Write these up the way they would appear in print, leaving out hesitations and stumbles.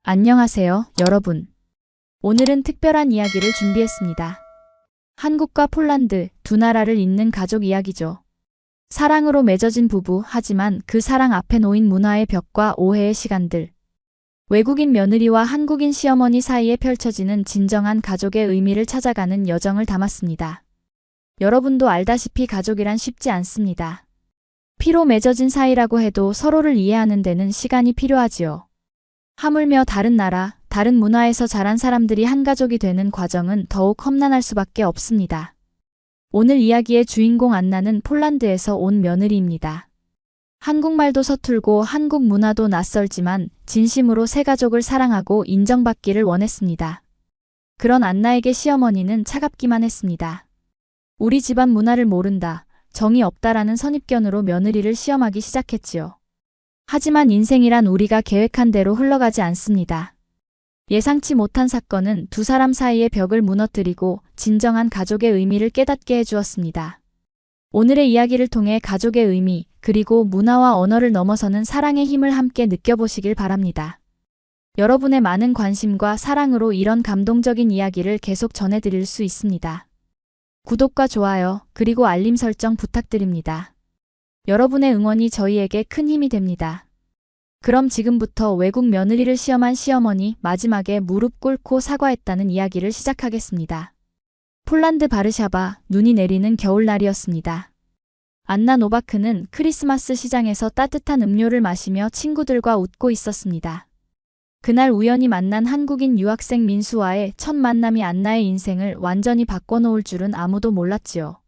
안녕하세요, 여러분. 오늘은 특별한 이야기를 준비했습니다. 한국과 폴란드 두 나라를 잇는 가족 이야기죠. 사랑으로 맺어진 부부, 하지만 그 사랑 앞에 놓인 문화의 벽과 오해의 시간들. 외국인 며느리와 한국인 시어머니 사이에 펼쳐지는 진정한 가족의 의미를 찾아가는 여정을 담았습니다. 여러분도 알다시피 가족이란 쉽지 않습니다. 피로 맺어진 사이라고 해도 서로를 이해하는 데는 시간이 필요하지요. 하물며 다른 나라, 다른 문화에서 자란 사람들이 한 가족이 되는 과정은 더욱 험난할 수밖에 없습니다. 오늘 이야기의 주인공 안나는 폴란드에서 온 며느리입니다. 한국말도 서툴고 한국 문화도 낯설지만 진심으로 새 가족을 사랑하고 인정받기를 원했습니다. 그런 안나에게 시어머니는 차갑기만 했습니다. 우리 집안 문화를 모른다, 정이 없다라는 선입견으로 며느리를 시험하기 시작했지요. 하지만 인생이란 우리가 계획한 대로 흘러가지 않습니다. 예상치 못한 사건은 두 사람 사이의 벽을 무너뜨리고 진정한 가족의 의미를 깨닫게 해주었습니다. 오늘의 이야기를 통해 가족의 의미, 그리고 문화와 언어를 넘어서는 사랑의 힘을 함께 느껴보시길 바랍니다. 여러분의 많은 관심과 사랑으로 이런 감동적인 이야기를 계속 전해드릴 수 있습니다. 구독과 좋아요, 그리고 알림 설정 부탁드립니다. 여러분의 응원이 저희에게 큰 힘이 됩니다. 그럼 지금부터 외국 며느리를 시험한 시어머니, 마지막에 무릎 꿇고 사과했다는 이야기를 시작하겠습니다. 폴란드 바르샤바, 눈이 내리는 겨울날이었습니다. 안나 노바크는 크리스마스 시장에서 따뜻한 음료를 마시며 친구들과 웃고 있었습니다. 그날 우연히 만난 한국인 유학생 민수와의 첫 만남이 안나의 인생을 완전히 바꿔놓을 줄은 아무도 몰랐지요.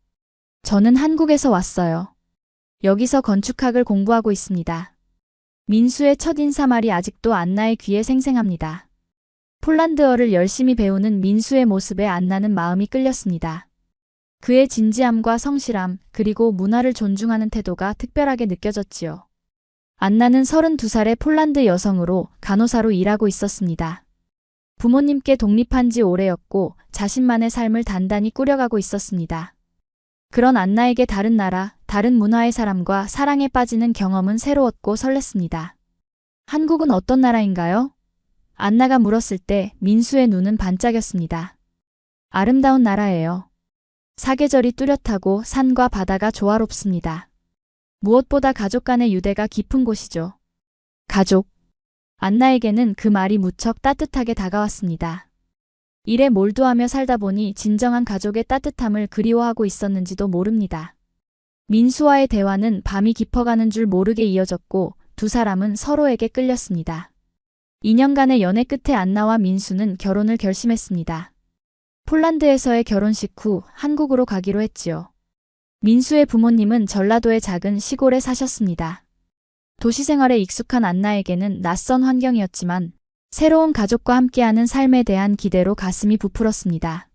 저는 한국에서 왔어요. 여기서 건축학을 공부하고 있습니다. 민수의 첫 인사말이 아직도 안나의 귀에 생생합니다. 폴란드어를 열심히 배우는 민수의 모습에 안나는 마음이 끌렸습니다. 그의 진지함과 성실함, 그리고 문화를 존중하는 태도가 특별하게 느껴졌지요. 안나는 32살의 폴란드 여성으로 간호사로 일하고 있었습니다. 부모님께 독립한 지 오래였고 자신만의 삶을 단단히 꾸려가고 있었습니다. 그런 안나에게 다른 나라, 다른 문화의 사람과 사랑에 빠지는 경험은 새로웠고 설렜습니다. 한국은 어떤 나라인가요? 안나가 물었을 때 민수의 눈은 반짝였습니다. 아름다운 나라예요. 사계절이 뚜렷하고 산과 바다가 조화롭습니다. 무엇보다 가족 간의 유대가 깊은 곳이죠. 가족. 안나에게는 그 말이 무척 따뜻하게 다가왔습니다. 일에 몰두하며 살다 보니 진정한 가족의 따뜻함을 그리워하고 있었는지도 모릅니다. 민수와의 대화는 밤이 깊어가는 줄 모르게 이어졌고 두 사람은 서로에게 끌렸습니다. 2년간의 연애 끝에 안나와 민수는 결혼을 결심했습니다. 폴란드에서의 결혼식 후 한국으로 가기로 했지요. 민수의 부모님은 전라도의 작은 시골에 사셨습니다. 도시 생활에 익숙한 안나에게는 낯선 환경이었지만 새로운 가족과 함께하는 삶에 대한 기대로 가슴이 부풀었습니다.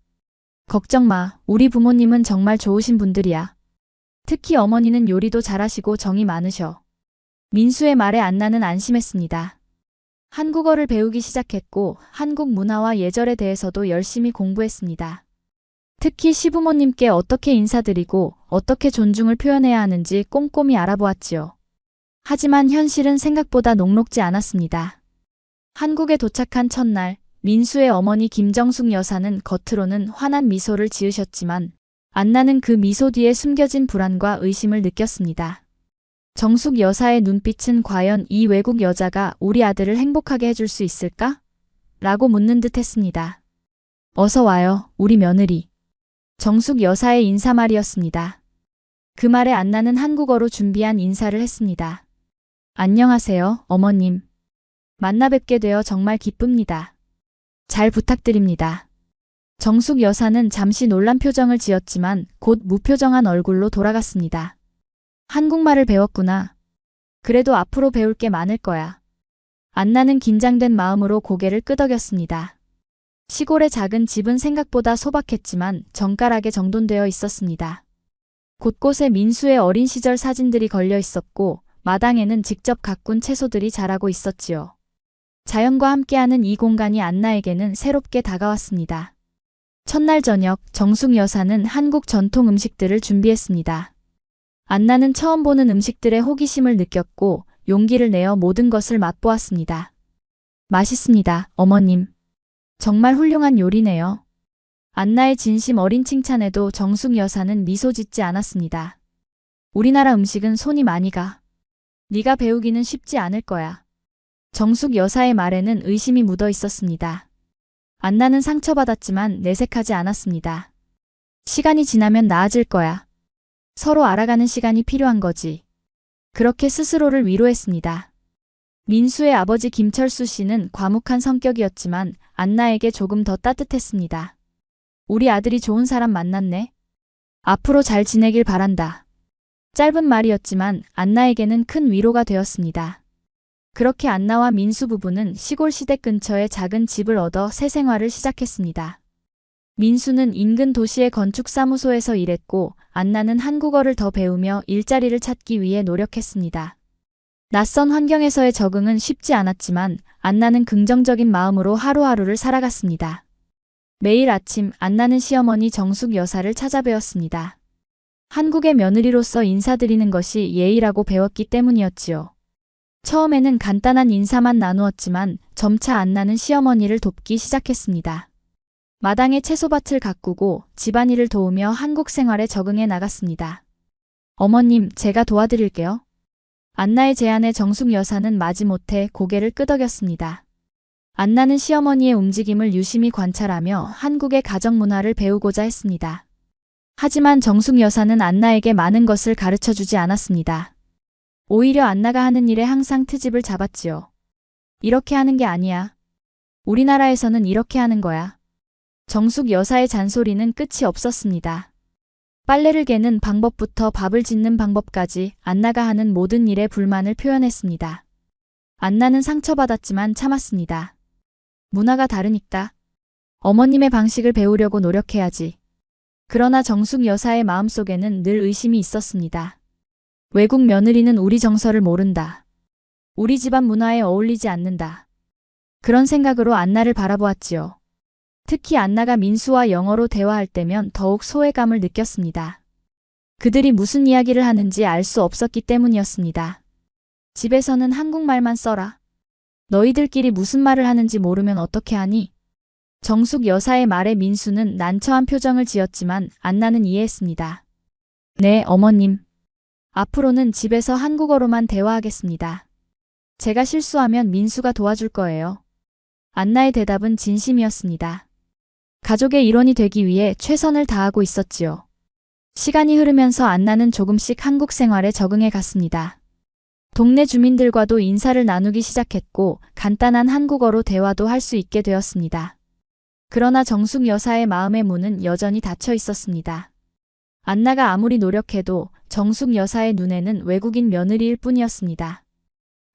걱정 마, 우리 부모님은 정말 좋으신 분들이야. 특히 어머니는 요리도 잘하시고 정이 많으셔. 민수의 말에 안나는 안심했습니다. 한국어를 배우기 시작했고 한국 문화와 예절에 대해서도 열심히 공부했습니다. 특히 시부모님께 어떻게 인사드리고 어떻게 존중을 표현해야 하는지 꼼꼼히 알아보았지요. 하지만 현실은 생각보다 녹록지 않았습니다. 한국에 도착한 첫날, 민수의 어머니 김정숙 여사는 겉으로는 환한 미소를 지으셨지만 안나는 그 미소 뒤에 숨겨진 불안과 의심을 느꼈습니다. 정숙 여사의 눈빛은 과연 이 외국 여자가 우리 아들을 행복하게 해줄 수 있을까? 라고 묻는 듯 했습니다. 어서 와요, 우리 며느리. 정숙 여사의 인사말이었습니다. 그 말에 안나는 한국어로 준비한 인사를 했습니다. 안녕하세요, 어머님. 만나 뵙게 되어 정말 기쁩니다. 잘 부탁드립니다. 정숙 여사는 잠시 놀란 표정을 지었지만 곧 무표정한 얼굴로 돌아갔습니다. 한국말을 배웠구나. 그래도 앞으로 배울 게 많을 거야. 안나는 긴장된 마음으로 고개를 끄덕였습니다. 시골의 작은 집은 생각보다 소박했지만 정갈하게 정돈되어 있었습니다. 곳곳에 민수의 어린 시절 사진들이 걸려 있었고 마당에는 직접 가꾼 채소들이 자라고 있었지요. 자연과 함께하는 이 공간이 안나에게는 새롭게 다가왔습니다. 첫날 저녁, 정숙 여사는 한국 전통 음식들을 준비했습니다. 안나는 처음 보는 음식들의 호기심을 느꼈고 용기를 내어 모든 것을 맛보았습니다. 맛있습니다, 어머님. 정말 훌륭한 요리네요. 안나의 진심 어린 칭찬에도 정숙 여사는 미소 짓지 않았습니다. 우리나라 음식은 손이 많이 가. 네가 배우기는 쉽지 않을 거야. 정숙 여사의 말에는 의심이 묻어 있었습니다. 안나는 상처받았지만 내색하지 않았습니다. 시간이 지나면 나아질 거야. 서로 알아가는 시간이 필요한 거지. 그렇게 스스로를 위로했습니다. 민수의 아버지 김철수 씨는 과묵한 성격이었지만 안나에게 조금 더 따뜻했습니다. 우리 아들이 좋은 사람 만났네. 앞으로 잘 지내길 바란다. 짧은 말이었지만 안나에게는 큰 위로가 되었습니다. 그렇게 안나와 민수 부부는 시골 시댁 근처에 작은 집을 얻어 새 생활을 시작했습니다. 민수는 인근 도시의 건축사무소에서 일했고 안나는 한국어를 더 배우며 일자리를 찾기 위해 노력했습니다. 낯선 환경에서의 적응은 쉽지 않았지만 안나는 긍정적인 마음으로 하루하루를 살아갔습니다. 매일 아침 안나는 시어머니 정숙 여사를 찾아뵈었습니다. 한국의 며느리로서 인사드리는 것이 예의라고 배웠기 때문이었지요. 처음에는 간단한 인사만 나누었지만 점차 안나는 시어머니를 돕기 시작했습니다. 마당에 채소밭을 가꾸고 집안일을 도우며 한국 생활에 적응해 나갔습니다. 어머님, 제가 도와드릴게요. 안나의 제안에 정숙 여사는 마지못해 고개를 끄덕였습니다. 안나는 시어머니의 움직임을 유심히 관찰하며 한국의 가정 문화를 배우고자 했습니다. 하지만 정숙 여사는 안나에게 많은 것을 가르쳐주지 않았습니다. 오히려 안나가 하는 일에 항상 트집을 잡았지요. 이렇게 하는 게 아니야. 우리나라에서는 이렇게 하는 거야. 정숙 여사의 잔소리는 끝이 없었습니다. 빨래를 개는 방법부터 밥을 짓는 방법까지 안나가 하는 모든 일에 불만을 표현했습니다. 안나는 상처받았지만 참았습니다. 문화가 다르니까. 어머님의 방식을 배우려고 노력해야지. 그러나 정숙 여사의 마음속에는 늘 의심이 있었습니다. 외국 며느리는 우리 정서를 모른다. 우리 집안 문화에 어울리지 않는다. 그런 생각으로 안나를 바라보았지요. 특히 안나가 민수와 영어로 대화할 때면 더욱 소외감을 느꼈습니다. 그들이 무슨 이야기를 하는지 알 수 없었기 때문이었습니다. 집에서는 한국말만 써라. 너희들끼리 무슨 말을 하는지 모르면 어떻게 하니? 정숙 여사의 말에 민수는 난처한 표정을 지었지만 안나는 이해했습니다. 네, 어머님. 앞으로는 집에서 한국어로만 대화하겠습니다. 제가 실수하면 민수가 도와줄 거예요. 안나의 대답은 진심이었습니다. 가족의 일원이 되기 위해 최선을 다하고 있었지요. 시간이 흐르면서 안나는 조금씩 한국 생활에 적응해 갔습니다. 동네 주민들과도 인사를 나누기 시작했고 간단한 한국어로 대화도 할 수 있게 되었습니다. 그러나 정숙 여사의 마음의 문은 여전히 닫혀 있었습니다. 안나가 아무리 노력해도 정숙 여사의 눈에는 외국인 며느리일 뿐이었습니다.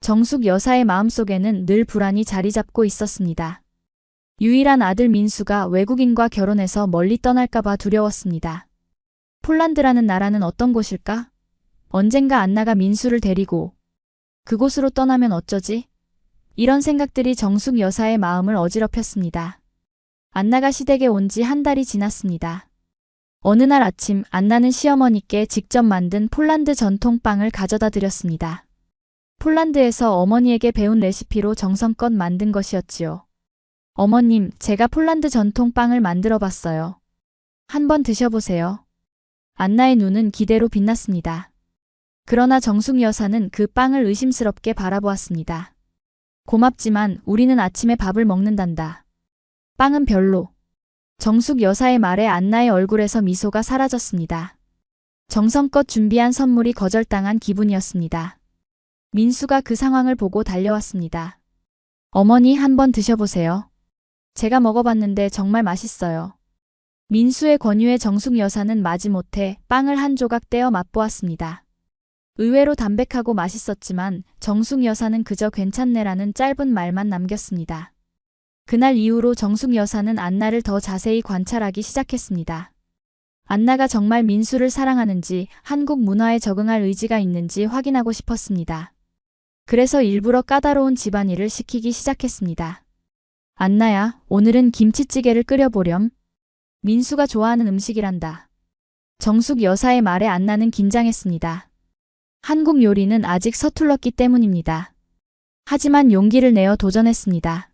정숙 여사의 마음속에는 늘 불안이 자리 잡고 있었습니다. 유일한 아들 민수가 외국인과 결혼해서 멀리 떠날까봐 두려웠습니다. 폴란드라는 나라는 어떤 곳일까? 언젠가 안나가 민수를 데리고 그곳으로 떠나면 어쩌지? 이런 생각들이 정숙 여사의 마음을 어지럽혔습니다. 안나가 시댁에 온 지 한 달이 지났습니다. 어느 날 아침 안나는 시어머니께 직접 만든 폴란드 전통빵을 가져다 드렸습니다. 폴란드에서 어머니에게 배운 레시피로 정성껏 만든 것이었지요. 어머님, 제가 폴란드 전통빵을 만들어 봤어요. 한번 드셔보세요. 안나의 눈은 기대로 빛났습니다. 그러나 정숙 여사는 그 빵을 의심스럽게 바라보았습니다. 고맙지만 우리는 아침에 밥을 먹는단다. 빵은 별로. 정숙 여사의 말에 안나의 얼굴에서 미소가 사라졌습니다. 정성껏 준비한 선물이 거절당한 기분이었습니다. 민수가 그 상황을 보고 달려왔습니다. 어머니, 한번 드셔보세요. 제가 먹어봤는데 정말 맛있어요. 민수의 권유에 정숙 여사는 마지못해 빵을 한 조각 떼어 맛보았습니다. 의외로 담백하고 맛있었지만 정숙 여사는 그저 괜찮네라는 짧은 말만 남겼습니다. 그날 이후로 정숙 여사는 안나를 더 자세히 관찰하기 시작했습니다. 안나가 정말 민수를 사랑하는지 한국 문화에 적응할 의지가 있는지 확인하고 싶었습니다. 그래서 일부러 까다로운 집안일을 시키기 시작했습니다. 안나야, 오늘은 김치찌개를 끓여보렴. 민수가 좋아하는 음식이란다. 정숙 여사의 말에 안나는 긴장했습니다. 한국 요리는 아직 서툴렀기 때문입니다. 하지만 용기를 내어 도전했습니다.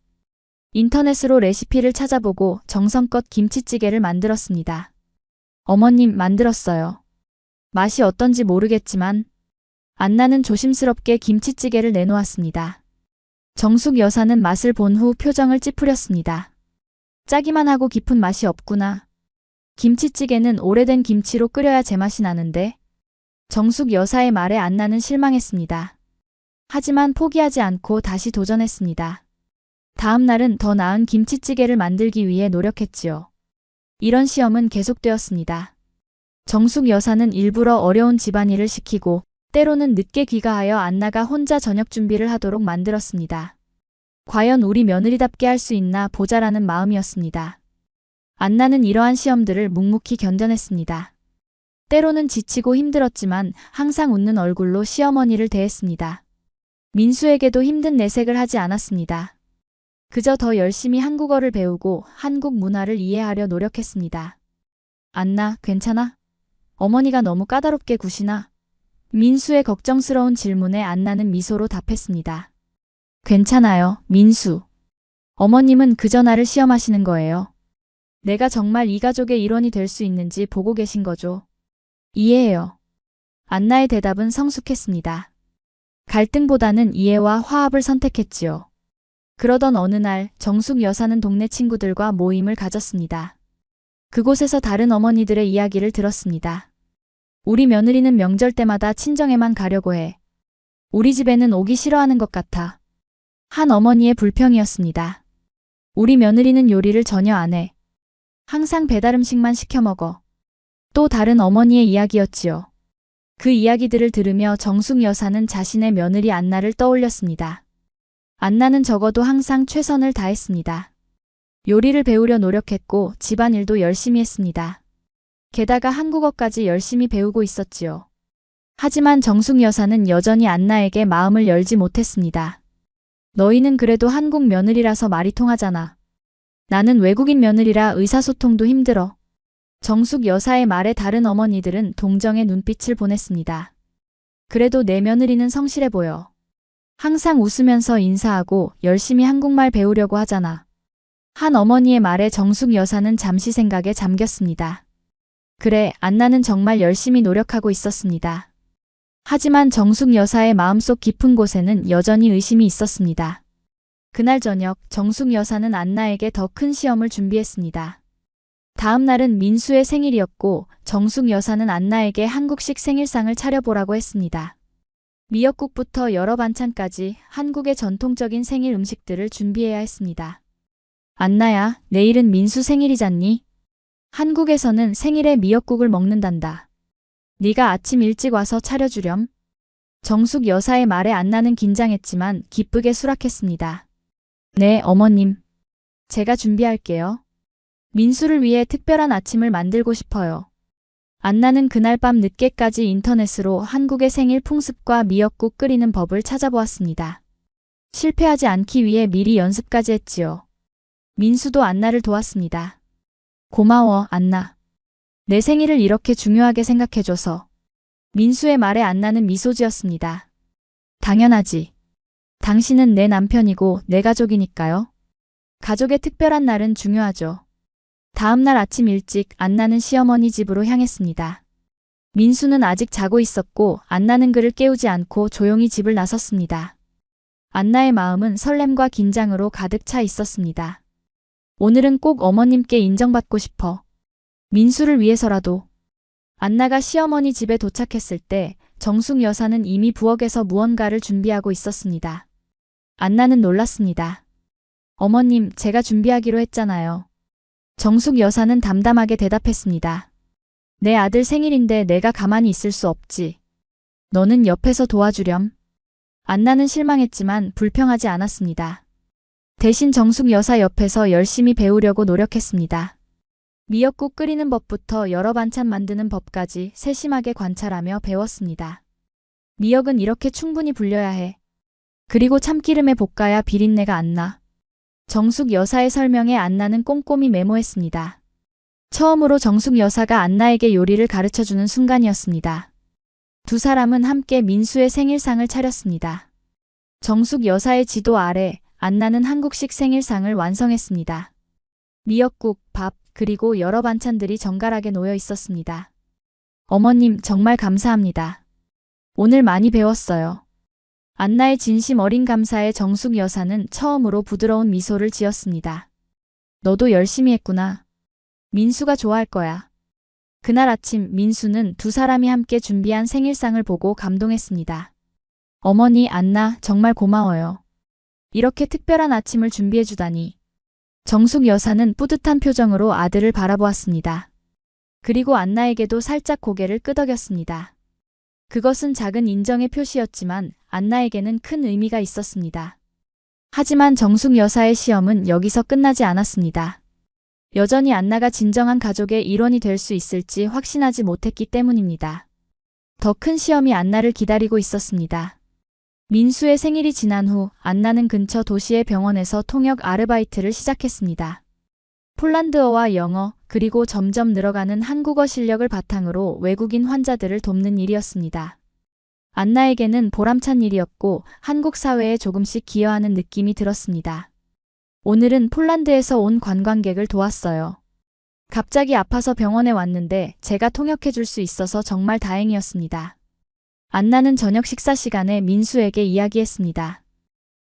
인터넷으로 레시피를 찾아보고 정성껏 김치찌개를 만들었습니다. 어머님, 만들었어요. 맛이 어떤지 모르겠지만 안나는 조심스럽게 김치찌개를 내놓았습니다. 정숙 여사는 맛을 본 후 표정을 찌푸렸습니다. 짜기만 하고 깊은 맛이 없구나. 김치찌개는 오래된 김치로 끓여야 제맛이 나는데. 정숙 여사의 말에 안나는 실망했습니다. 하지만 포기하지 않고 다시 도전했습니다. 다음 날은 더 나은 김치찌개를 만들기 위해 노력했지요. 이런 시험은 계속되었습니다. 정숙 여사는 일부러 어려운 집안일을 시키고 때로는 늦게 귀가하여 안나가 혼자 저녁 준비를 하도록 만들었습니다. 과연 우리 며느리답게 할 수 있나 보자라는 마음이었습니다. 안나는 이러한 시험들을 묵묵히 견뎌냈습니다. 때로는 지치고 힘들었지만 항상 웃는 얼굴로 시어머니를 대했습니다. 민수에게도 힘든 내색을 하지 않았습니다. 그저 더 열심히 한국어를 배우고 한국 문화를 이해하려 노력했습니다. 안나, 괜찮아? 어머니가 너무 까다롭게 구시나? 민수의 걱정스러운 질문에 안나는 미소로 답했습니다. 괜찮아요, 민수. 어머님은 그저 나를 시험하시는 거예요. 내가 정말 이 가족의 일원이 될 수 있는지 보고 계신 거죠. 이해해요. 안나의 대답은 성숙했습니다. 갈등보다는 이해와 화합을 선택했지요. 그러던 어느 날 정숙 여사는 동네 친구들과 모임을 가졌습니다. 그곳에서 다른 어머니들의 이야기를 들었습니다. 우리 며느리는 명절 때마다 친정에만 가려고 해. 우리 집에는 오기 싫어하는 것 같아. 한 어머니의 불평이었습니다. 우리 며느리는 요리를 전혀 안 해. 항상 배달 음식만 시켜 먹어. 또 다른 어머니의 이야기였지요. 그 이야기들을 들으며 정숙 여사는 자신의 며느리 안나를 떠올렸습니다. 안나는 적어도 항상 최선을 다했습니다. 요리를 배우려 노력했고 집안일도 열심히 했습니다. 게다가 한국어까지 열심히 배우고 있었지요. 하지만 정숙 여사는 여전히 안나에게 마음을 열지 못했습니다. 너희는 그래도 한국 며느리라서 말이 통하잖아. 나는 외국인 며느리라 의사소통도 힘들어. 정숙 여사의 말에 다른 어머니들은 동정의 눈빛을 보냈습니다. 그래도 내 며느리는 성실해 보여. 항상 웃으면서 인사하고 열심히 한국말 배우려고 하잖아. 한 어머니의 말에 정숙 여사는 잠시 생각에 잠겼습니다. 그래, 안나는 정말 열심히 노력하고 있었습니다. 하지만 정숙 여사의 마음속 깊은 곳에는 여전히 의심이 있었습니다. 그날 저녁 정숙 여사는 안나에게 더 큰 시험을 준비했습니다. 다음 날은 민수의 생일이었고 정숙 여사는 안나에게 한국식 생일상을 차려보라고 했습니다. 미역국부터 여러 반찬까지 한국의 전통적인 생일 음식들을 준비해야 했습니다. 안나야, 내일은 민수 생일이잖니? 한국에서는 생일에 미역국을 먹는단다. 네가 아침 일찍 와서 차려주렴. 정숙 여사의 말에 안나는 긴장했지만 기쁘게 수락했습니다. 네, 어머님. 제가 준비할게요. 민수를 위해 특별한 아침을 만들고 싶어요. 안나는 그날 밤 늦게까지 인터넷으로 한국의 생일 풍습과 미역국 끓이는 법을 찾아보았습니다. 실패하지 않기 위해 미리 연습까지 했지요. 민수도 안나를 도왔습니다. 고마워, 안나. 내 생일을 이렇게 중요하게 생각해줘서. 민수의 말에 안나는 미소 지었습니다. 당연하지. 당신은 내 남편이고 내 가족이니까요. 가족의 특별한 날은 중요하죠. 다음 날 아침 일찍 안나는 시어머니 집으로 향했습니다. 민수는 아직 자고 있었고 안나는 그를 깨우지 않고 조용히 집을 나섰습니다. 안나의 마음은 설렘과 긴장으로 가득 차 있었습니다. 오늘은 꼭 어머님께 인정받고 싶어. 민수를 위해서라도. 안나가 시어머니 집에 도착했을 때 정숙 여사는 이미 부엌에서 무언가를 준비하고 있었습니다. 안나는 놀랐습니다. 어머님, 제가 준비하기로 했잖아요. 정숙 여사는 담담하게 대답했습니다. 내 아들 생일인데 내가 가만히 있을 수 없지. 너는 옆에서 도와주렴. 안나는 실망했지만 불평하지 않았습니다. 대신 정숙 여사 옆에서 열심히 배우려고 노력했습니다. 미역국 끓이는 법부터 여러 반찬 만드는 법까지 세심하게 관찰하며 배웠습니다. 미역은 이렇게 충분히 불려야 해. 그리고 참기름에 볶아야 비린내가 안 나. 정숙 여사의 설명에 안나는 꼼꼼히 메모했습니다. 처음으로 정숙 여사가 안나에게 요리를 가르쳐주는 순간이었습니다. 두 사람은 함께 민수의 생일상을 차렸습니다. 정숙 여사의 지도 아래 안나는 한국식 생일상을 완성했습니다. 미역국, 밥, 그리고 여러 반찬들이 정갈하게 놓여 있었습니다. 어머님, 정말 감사합니다. 오늘 많이 배웠어요. 안나의 진심 어린 감사에 정숙 여사는 처음으로 부드러운 미소를 지었습니다. 너도 열심히 했구나. 민수가 좋아할 거야. 그날 아침 민수는 두 사람이 함께 준비한 생일상을 보고 감동했습니다. 어머니, 안나, 정말 고마워요. 이렇게 특별한 아침을 준비해주다니. 정숙 여사는 뿌듯한 표정으로 아들을 바라보았습니다. 그리고 안나에게도 살짝 고개를 끄덕였습니다. 그것은 작은 인정의 표시였지만 안나에게는 큰 의미가 있었습니다. 하지만 정숙 여사의 시험은 여기서 끝나지 않았습니다. 여전히 안나가 진정한 가족의 일원이 될 수 있을지 확신하지 못했기 때문입니다. 더 큰 시험이 안나를 기다리고 있었습니다. 민수의 생일이 지난 후 안나는 근처 도시의 병원에서 통역 아르바이트를 시작했습니다. 폴란드어와 영어, 그리고 점점 늘어가는 한국어 실력을 바탕으로 외국인 환자들을 돕는 일이었습니다. 안나에게는 보람찬 일이었고 한국 사회에 조금씩 기여하는 느낌이 들었습니다. 오늘은 폴란드에서 온 관광객을 도왔어요. 갑자기 아파서 병원에 왔는데 제가 통역해 줄 수 있어서 정말 다행이었습니다. 안나는 저녁 식사 시간에 민수에게 이야기했습니다.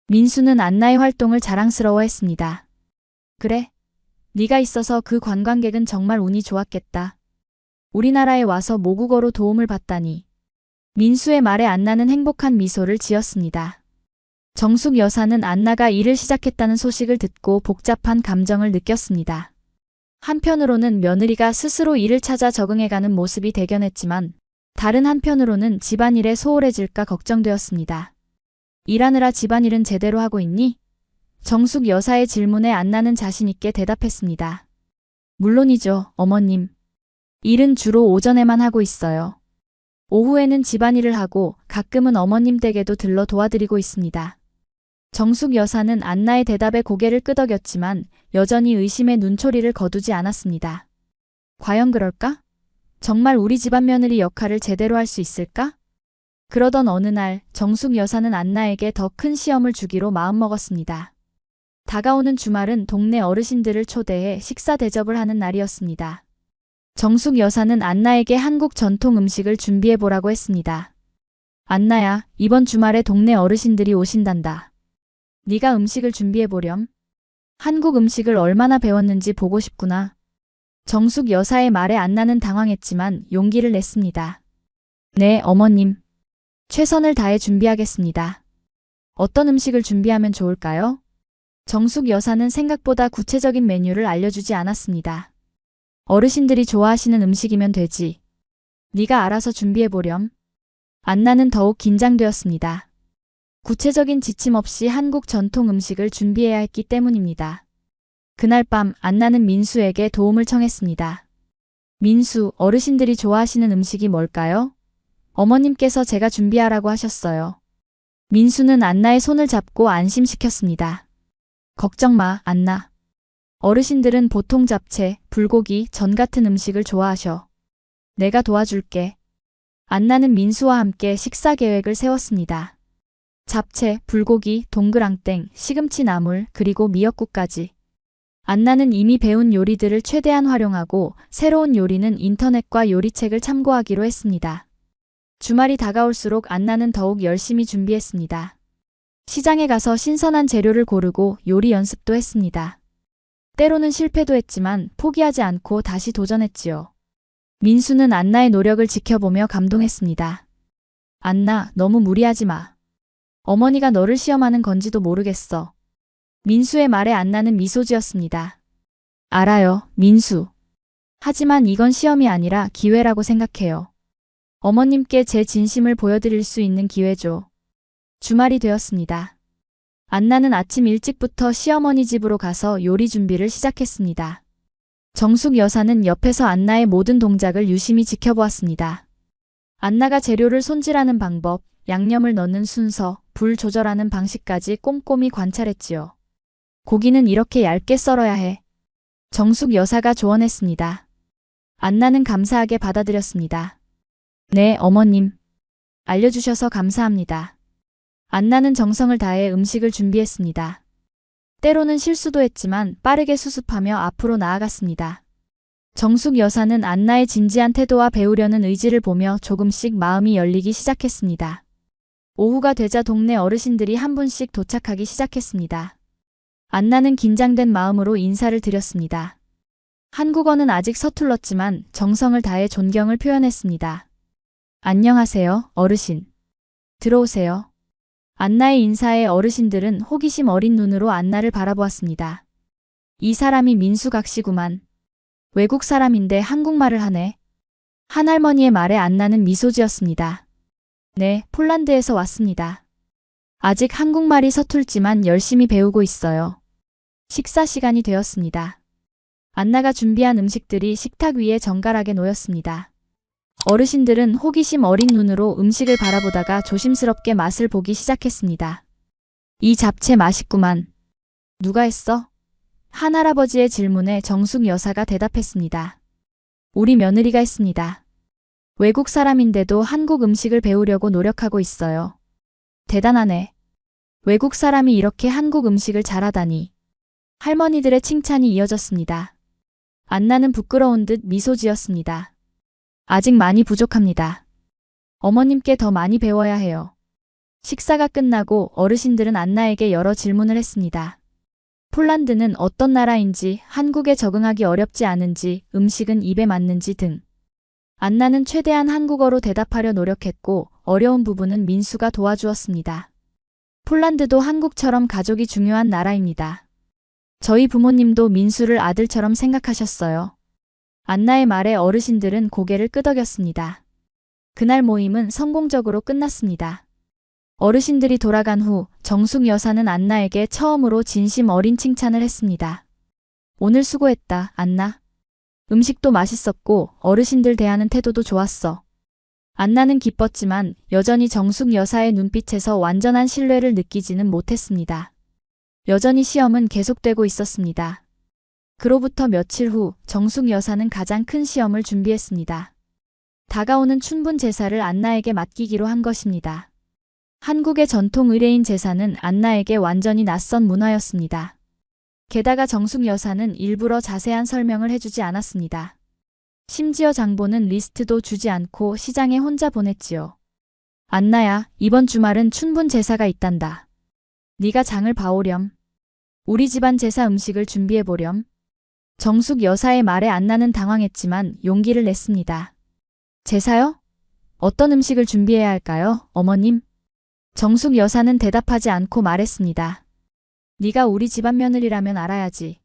민수는 안나의 활동을 자랑스러워했습니다. 그래? 네가 있어서 그 관광객은 정말 운이 좋았겠다. 우리나라에 와서 모국어로 도움을 받다니. 민수의 말에 안나는 행복한 미소를 지었습니다. 정숙 여사는 안나가 일을 시작했다는 소식을 듣고 복잡한 감정을 느꼈습니다. 한편으로는 며느리가 스스로 일을 찾아 적응해가는 모습이 대견했지만 다른 한편으로는 집안일에 소홀해질까 걱정되었습니다. 일하느라 집안일은 제대로 하고 있니? 정숙 여사의 질문에 안나는 자신있게 대답했습니다. 물론이죠, 어머님. 일은 주로 오전에만 하고 있어요. 오후에는 집안일을 하고 가끔은 어머님 댁에도 들러 도와드리고 있습니다. 정숙 여사는 안나의 대답에 고개를 끄덕였지만 여전히 의심의 눈초리를 거두지 않았습니다. 과연 그럴까? 정말 우리 집안 며느리 역할을 제대로 할 수 있을까? 그러던 어느 날 정숙 여사는 안나에게 더 큰 시험을 주기로 마음먹었습니다. 다가오는 주말은 동네 어르신들을 초대해 식사 대접을 하는 날이었습니다. 정숙 여사는 안나에게 한국 전통 음식을 준비해보라고 했습니다. 안나야, 이번 주말에 동네 어르신들이 오신단다. 네가 음식을 준비해보렴. 한국 음식을 얼마나 배웠는지 보고 싶구나. 정숙 여사의 말에 안나는 당황했지만 용기를 냈습니다. 네, 어머님. 최선을 다해 준비하겠습니다. 어떤 음식을 준비하면 좋을까요? 정숙 여사는 생각보다 구체적인 메뉴를 알려주지 않았습니다. 어르신들이 좋아하시는 음식이면 되지. 네가 알아서 준비해보렴. 안나는 더욱 긴장되었습니다. 구체적인 지침 없이 한국 전통 음식을 준비해야 했기 때문입니다. 그날 밤 안나는 민수에게 도움을 청했습니다. 민수, 어르신들이 좋아하시는 음식이 뭘까요? 어머님께서 제가 준비하라고 하셨어요. 민수는 안나의 손을 잡고 안심시켰습니다. 걱정 마, 안나. 어르신들은 보통 잡채, 불고기, 전 같은 음식을 좋아하셔. 내가 도와줄게. 안나는 민수와 함께 식사 계획을 세웠습니다. 잡채, 불고기, 동그랑땡, 시금치 나물, 그리고 미역국까지. 안나는 이미 배운 요리들을 최대한 활용하고 새로운 요리는 인터넷과 요리책을 참고하기로 했습니다. 주말이 다가올수록 안나는 더욱 열심히 준비했습니다. 시장에 가서 신선한 재료를 고르고 요리 연습도 했습니다. 때로는 실패도 했지만 포기하지 않고 다시 도전했지요. 민수는 안나의 노력을 지켜보며 감동했습니다. 안나, 너무 무리하지 마. 어머니가 너를 시험하는 건지도 모르겠어. 민수의 말에 안나는 미소 지었습니다. 알아요, 민수. 하지만 이건 시험이 아니라 기회라고 생각해요. 어머님께 제 진심을 보여드릴 수 있는 기회죠. 주말이 되었습니다. 안나는 아침 일찍부터 시어머니 집으로 가서 요리 준비를 시작했습니다. 정숙 여사는 옆에서 안나의 모든 동작을 유심히 지켜보았습니다. 안나가 재료를 손질하는 방법, 양념을 넣는 순서, 불 조절하는 방식까지 꼼꼼히 관찰했지요. 고기는 이렇게 얇게 썰어야 해. 정숙 여사가 조언했습니다. 안나는 감사하게 받아들였습니다. 네, 어머님. 알려주셔서 감사합니다. 안나는 정성을 다해 음식을 준비했습니다. 때로는 실수도 했지만 빠르게 수습하며 앞으로 나아갔습니다. 정숙 여사는 안나의 진지한 태도와 배우려는 의지를 보며 조금씩 마음이 열리기 시작했습니다. 오후가 되자 동네 어르신들이 한 분씩 도착하기 시작했습니다. 안나는 긴장된 마음으로 인사를 드렸습니다. 한국어는 아직 서툴렀지만 정성을 다해 존경을 표현했습니다. 안녕하세요, 어르신. 들어오세요. 안나의 인사에 어르신들은 호기심 어린 눈으로 안나를 바라보았습니다. 이 사람이 민수각시구만. 외국 사람인데 한국말을 하네. 한할머니의 말에 안나는 미소 지었습니다. 네, 폴란드에서 왔습니다. 아직 한국말이 서툴지만 열심히 배우고 있어요. 식사 시간이 되었습니다. 안나가 준비한 음식들이 식탁 위에 정갈하게 놓였습니다. 어르신들은 호기심 어린 눈으로 음식을 바라보다가 조심스럽게 맛을 보기 시작했습니다. 이 잡채 맛있구만. 누가 했어? 한할아버지의 질문에 정숙 여사가 대답했습니다. 우리 며느리가 했습니다. 외국 사람인데도 한국 음식을 배우려고 노력하고 있어요. 대단하네. 외국 사람이 이렇게 한국 음식을 잘하다니. 할머니들의 칭찬이 이어졌습니다. 안나는 부끄러운 듯 미소 지었습니다. 아직 많이 부족합니다. 어머님께 더 많이 배워야 해요. 식사가 끝나고 어르신들은 안나에게 여러 질문을 했습니다. 폴란드는 어떤 나라인지, 한국에 적응하기 어렵지 않은지, 음식은 입에 맞는지 등. 안나는 최대한 한국어로 대답하려 노력했고 어려운 부분은 민수가 도와주었습니다. 폴란드도 한국처럼 가족이 중요한 나라입니다. 저희 부모님도 민수를 아들처럼 생각하셨어요. 안나의 말에 어르신들은 고개를 끄덕였습니다. 그날 모임은 성공적으로 끝났습니다. 어르신들이 돌아간 후 정숙 여사는 안나에게 처음으로 진심 어린 칭찬을 했습니다. 오늘 수고했다, 안나. 음식도 맛있었고 어르신들 대하는 태도도 좋았어. 안나는 기뻤지만 여전히 정숙 여사의 눈빛에서 완전한 신뢰를 느끼지는 못했습니다. 여전히 시험은 계속되고 있었습니다. 그로부터 며칠 후 정숙 여사는 가장 큰 시험을 준비했습니다. 다가오는 춘분 제사를 안나에게 맡기기로 한 것입니다. 한국의 전통 의례인 제사는 안나에게 완전히 낯선 문화였습니다. 게다가 정숙 여사는 일부러 자세한 설명을 해주지 않았습니다. 심지어 장보는 리스트도 주지 않고 시장에 혼자 보냈지요. 안나야, 이번 주말은 춘분 제사가 있단다. 네가 장을 봐오렴. 우리 집안 제사 음식을 준비해보렴. 정숙 여사의 말에 안나는 당황했지만 용기를 냈습니다. 제사요? 어떤 음식을 준비해야 할까요, 어머님? 정숙 여사는 대답하지 않고 말했습니다. 네가 우리 집안 며느리라면 알아야지.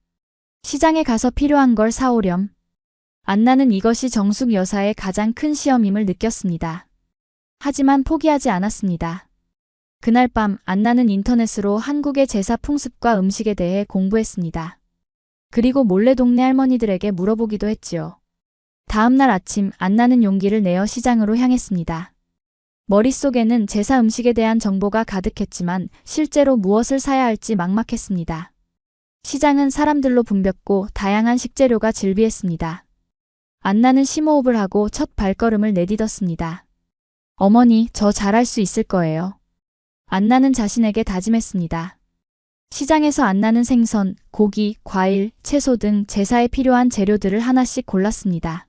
시장에 가서 필요한 걸 사오렴. 안나는 이것이 정숙 여사의 가장 큰 시험임을 느꼈습니다. 하지만 포기하지 않았습니다. 그날 밤 안나는 인터넷으로 한국의 제사 풍습과 음식에 대해 공부했습니다. 그리고 몰래 동네 할머니들에게 물어보기도 했지요. 다음 날 아침 안나는 용기를 내어 시장으로 향했습니다. 머릿속에는 제사 음식에 대한 정보가 가득했지만 실제로 무엇을 사야 할지 막막했습니다. 시장은 사람들로 붐볐고 다양한 식재료가 즐비했습니다. 안나는 심호흡을 하고 첫 발걸음을 내딛었습니다. 어머니, 저 잘할 수 있을 거예요. 안나는 자신에게 다짐했습니다. 시장에서 안나는 생선, 고기, 과일, 채소 등 제사에 필요한 재료들을 하나씩 골랐습니다.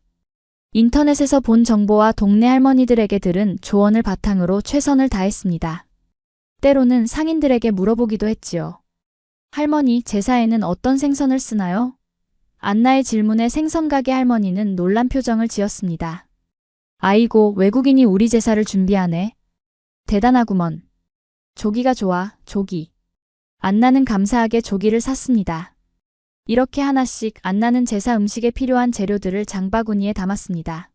인터넷에서 본 정보와 동네 할머니들에게 들은 조언을 바탕으로 최선을 다했습니다. 때로는 상인들에게 물어보기도 했지요. 할머니, 제사에는 어떤 생선을 쓰나요? 안나의 질문에 생선가게 할머니는 놀란 표정을 지었습니다. 아이고, 외국인이 우리 제사를 준비하네. 대단하구먼. 조기가 좋아, 조기. 안나는 감사하게 조기를 샀습니다. 이렇게 하나씩 안나는 제사 음식에 필요한 재료들을 장바구니에 담았습니다.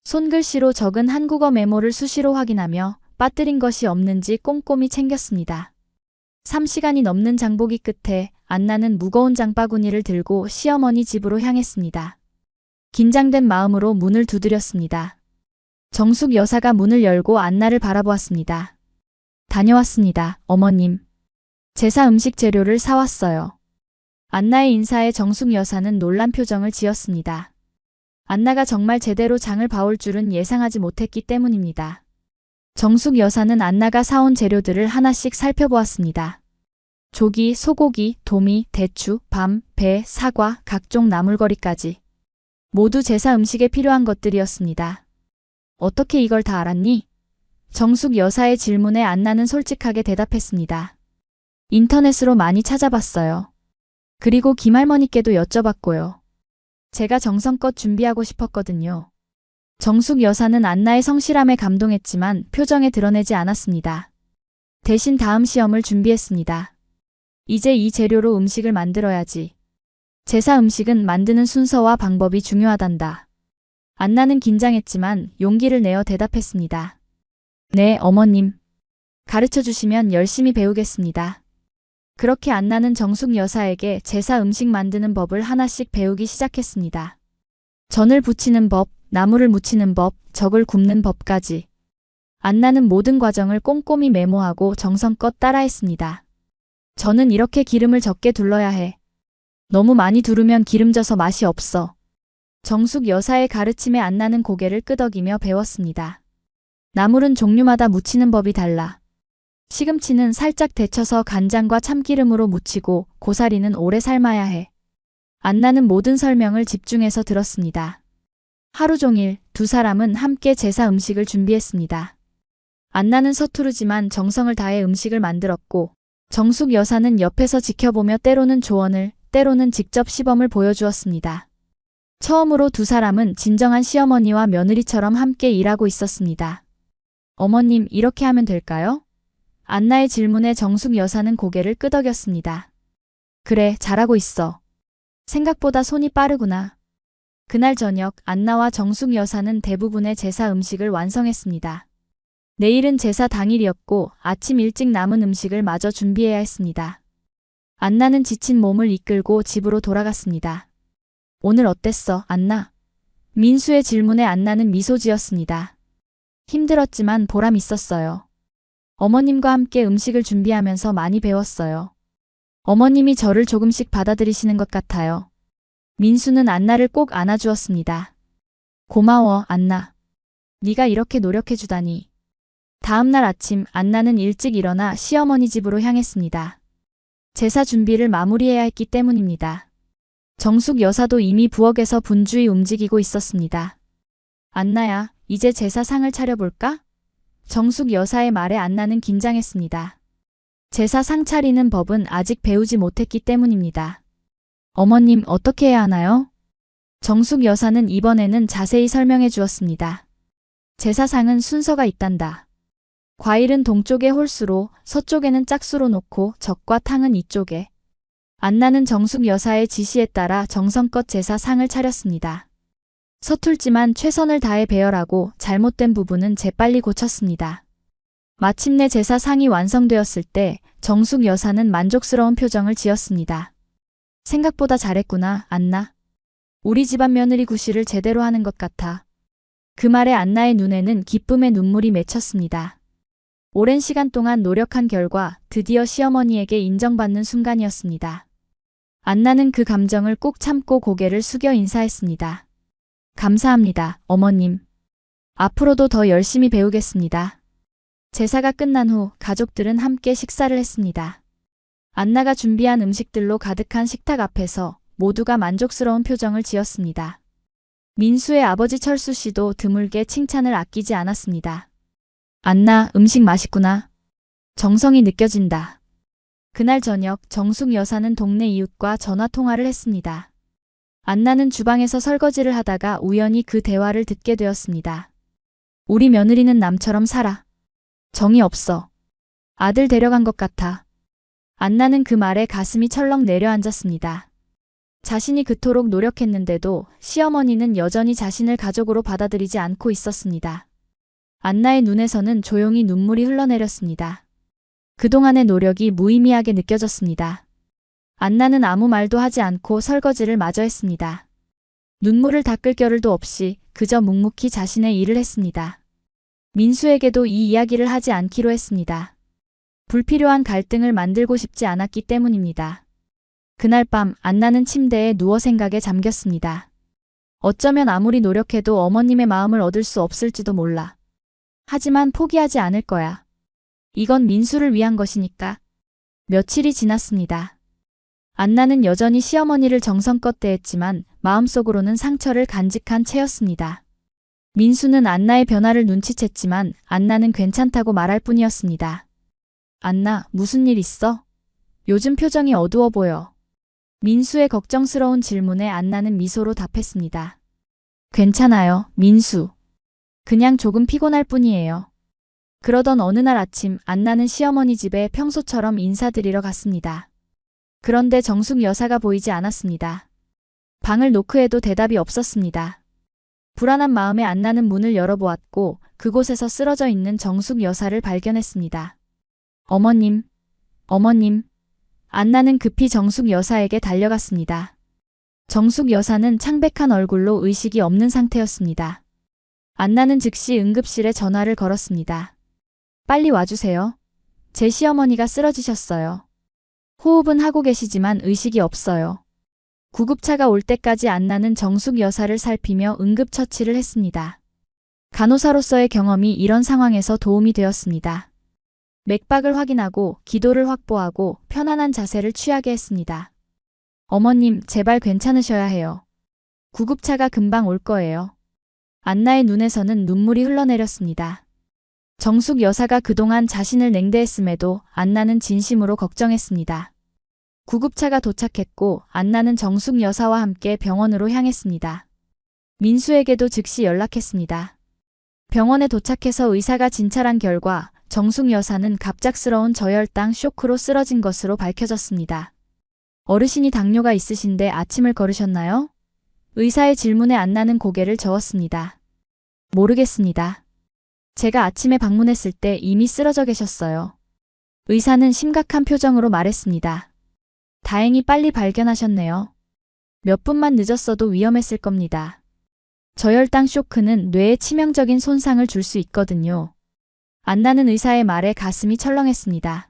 손글씨로 적은 한국어 메모를 수시로 확인하며 빠뜨린 것이 없는지 꼼꼼히 챙겼습니다. 3시간이 넘는 장보기 끝에 안나는 무거운 장바구니를 들고 시어머니 집으로 향했습니다. 긴장된 마음으로 문을 두드렸습니다. 정숙 여사가 문을 열고 안나를 바라보았습니다. 다녀왔습니다, 어머님. 제사 음식 재료를 사왔어요. 안나의 인사에 정숙 여사는 놀란 표정을 지었습니다. 안나가 정말 제대로 장을 봐올 줄은 예상하지 못했기 때문입니다. 정숙 여사는 안나가 사온 재료들을 하나씩 살펴보았습니다. 조기, 소고기, 도미, 대추, 밤, 배, 사과, 각종 나물거리까지. 모두 제사 음식에 필요한 것들이었습니다. 어떻게 이걸 다 알았니? 정숙 여사의 질문에 안나는 솔직하게 대답했습니다. 인터넷으로 많이 찾아봤어요. 그리고 김할머니께도 여쭤봤고요. 제가 정성껏 준비하고 싶었거든요. 정숙 여사는 안나의 성실함에 감동했지만 표정에 드러내지 않았습니다. 대신 다음 시험을 준비했습니다. 이제 이 재료로 음식을 만들어야지. 제사 음식은 만드는 순서와 방법이 중요하단다. 안나는 긴장했지만 용기를 내어 대답했습니다. 네, 어머님. 가르쳐 주시면 열심히 배우겠습니다. 그렇게 안나는 정숙 여사에게 제사 음식 만드는 법을 하나씩 배우기 시작했습니다. 전을 부치는 법, 나물을 무치는 법, 적을 굽는 법까지. 안나는 모든 과정을 꼼꼼히 메모하고 정성껏 따라했습니다. 저는 이렇게 기름을 적게 둘러야 해. 너무 많이 두르면 기름져서 맛이 없어. 정숙 여사의 가르침에 안나는 고개를 끄덕이며 배웠습니다. 나물은 종류마다 무치는 법이 달라. 시금치는 살짝 데쳐서 간장과 참기름으로 무치고 고사리는 오래 삶아야 해. 안나는 모든 설명을 집중해서 들었습니다. 하루 종일 두 사람은 함께 제사 음식을 준비했습니다. 안나는 서투르지만 정성을 다해 음식을 만들었고 정숙 여사는 옆에서 지켜보며 때로는 조언을, 때로는 직접 시범을 보여주었습니다. 처음으로 두 사람은 진정한 시어머니와 며느리처럼 함께 일하고 있었습니다. 어머님, 이렇게 하면 될까요? 안나의 질문에 정숙 여사는 고개를 끄덕였습니다. 그래, 잘하고 있어. 생각보다 손이 빠르구나. 그날 저녁 안나와 정숙 여사는 대부분의 제사 음식을 완성했습니다. 내일은 제사 당일이었고 아침 일찍 남은 음식을 마저 준비해야 했습니다. 안나는 지친 몸을 이끌고 집으로 돌아갔습니다. 오늘 어땠어, 안나? 민수의 질문에 안나는 미소 지었습니다. 힘들었지만 보람 있었어요. 어머님과 함께 음식을 준비하면서 많이 배웠어요. 어머님이 저를 조금씩 받아들이시는 것 같아요. 민수는 안나를 꼭 안아주었습니다. 고마워, 안나. 네가 이렇게 노력해주다니. 다음 날 아침 안나는 일찍 일어나 시어머니 집으로 향했습니다. 제사 준비를 마무리해야 했기 때문입니다. 정숙 여사도 이미 부엌에서 분주히 움직이고 있었습니다. 안나야, 이제 제사상을 차려볼까? 정숙 여사의 말에 안나는 긴장했습니다. 제사상 차리는 법은 아직 배우지 못했기 때문입니다. 어머님, 어떻게 해야 하나요? 정숙 여사는 이번에는 자세히 설명해 주었습니다. 제사상은 순서가 있단다. 과일은 동쪽에 홀수로, 서쪽에는 짝수로 놓고 적과 탕은 이쪽에. 안나는 정숙 여사의 지시에 따라 정성껏 제사상을 차렸습니다. 서툴지만 최선을 다해 배열하고 잘못된 부분은 재빨리 고쳤습니다. 마침내 제사상이 완성되었을 때 정숙 여사는 만족스러운 표정을 지었습니다. 생각보다 잘했구나, 안나. 우리 집안 며느리 구실을 제대로 하는 것 같아. 그 말에 안나의 눈에는 기쁨의 눈물이 맺혔습니다. 오랜 시간 동안 노력한 결과 드디어 시어머니에게 인정받는 순간이었습니다. 안나는 그 감정을 꾹 참고 고개를 숙여 인사했습니다. 감사합니다, 어머님. 앞으로도 더 열심히 배우겠습니다. 제사가 끝난 후 가족들은 함께 식사를 했습니다. 안나가 준비한 음식들로 가득한 식탁 앞에서 모두가 만족스러운 표정을 지었습니다. 민수의 아버지 철수 씨도 드물게 칭찬을 아끼지 않았습니다. 안나, 음식 맛있구나. 정성이 느껴진다. 그날 저녁 정숙 여사는 동네 이웃과 전화 통화를 했습니다. 안나는 주방에서 설거지를 하다가 우연히 그 대화를 듣게 되었습니다. 우리 며느리는 남처럼 살아. 정이 없어. 아들 데려간 것 같아. 안나는 그 말에 가슴이 철렁 내려앉았습니다. 자신이 그토록 노력했는데도 시어머니는 여전히 자신을 가족으로 받아들이지 않고 있었습니다. 안나의 눈에서는 조용히 눈물이 흘러내렸습니다. 그동안의 노력이 무의미하게 느껴졌습니다. 안나는 아무 말도 하지 않고 설거지를 마저 했습니다. 눈물을 닦을 겨를도 없이 그저 묵묵히 자신의 일을 했습니다. 민수에게도 이 이야기를 하지 않기로 했습니다. 불필요한 갈등을 만들고 싶지 않았기 때문입니다. 그날 밤 안나는 침대에 누워 생각에 잠겼습니다. 어쩌면 아무리 노력해도 어머님의 마음을 얻을 수 없을지도 몰라. 하지만 포기하지 않을 거야. 이건 민수를 위한 것이니까. 며칠이 지났습니다. 안나는 여전히 시어머니를 정성껏 대했지만 마음속으로는 상처를 간직한 채였습니다. 민수는 안나의 변화를 눈치챘지만 안나는 괜찮다고 말할 뿐이었습니다. 안나, 무슨 일 있어? 요즘 표정이 어두워 보여. 민수의 걱정스러운 질문에 안나는 미소로 답했습니다. 괜찮아요, 민수. 그냥 조금 피곤할 뿐이에요. 그러던 어느 날 아침 안나는 시어머니 집에 평소처럼 인사드리러 갔습니다. 그런데 정숙 여사가 보이지 않았습니다. 방을 노크해도 대답이 없었습니다. 불안한 마음에 안나는 문을 열어보았고 그곳에서 쓰러져 있는 정숙 여사를 발견했습니다. 어머님, 어머님. 안나는 급히 정숙 여사에게 달려갔습니다. 정숙 여사는 창백한 얼굴로 의식이 없는 상태였습니다. 안나는 즉시 응급실에 전화를 걸었습니다. 빨리 와주세요. 제 시어머니가 쓰러지셨어요. 호흡은 하고 계시지만 의식이 없어요. 구급차가 올 때까지 안나는 정숙 여사를 살피며 응급처치를 했습니다. 간호사로서의 경험이 이런 상황에서 도움이 되었습니다. 맥박을 확인하고 기도를 확보하고 편안한 자세를 취하게 했습니다. 어머님, 제발 괜찮으셔야 해요. 구급차가 금방 올 거예요. 안나의 눈에서는 눈물이 흘러내렸습니다. 정숙 여사가 그동안 자신을 냉대했음에도 안나는 진심으로 걱정했습니다. 구급차가 도착했고 안나는 정숙 여사와 함께 병원으로 향했습니다. 민수에게도 즉시 연락했습니다. 병원에 도착해서 의사가 진찰한 결과 정숙 여사는 갑작스러운 저혈당 쇼크로 쓰러진 것으로 밝혀졌습니다. 어르신이 당뇨가 있으신데 아침을 거르셨나요? 의사의 질문에 안나는 고개를 저었습니다. 모르겠습니다. 제가 아침에 방문했을 때 이미 쓰러져 계셨어요. 의사는 심각한 표정으로 말했습니다. 다행히 빨리 발견하셨네요. 몇 분만 늦었어도 위험했을 겁니다. 저혈당 쇼크는 뇌에 치명적인 손상을 줄 수 있거든요. 안나는 의사의 말에 가슴이 철렁했습니다.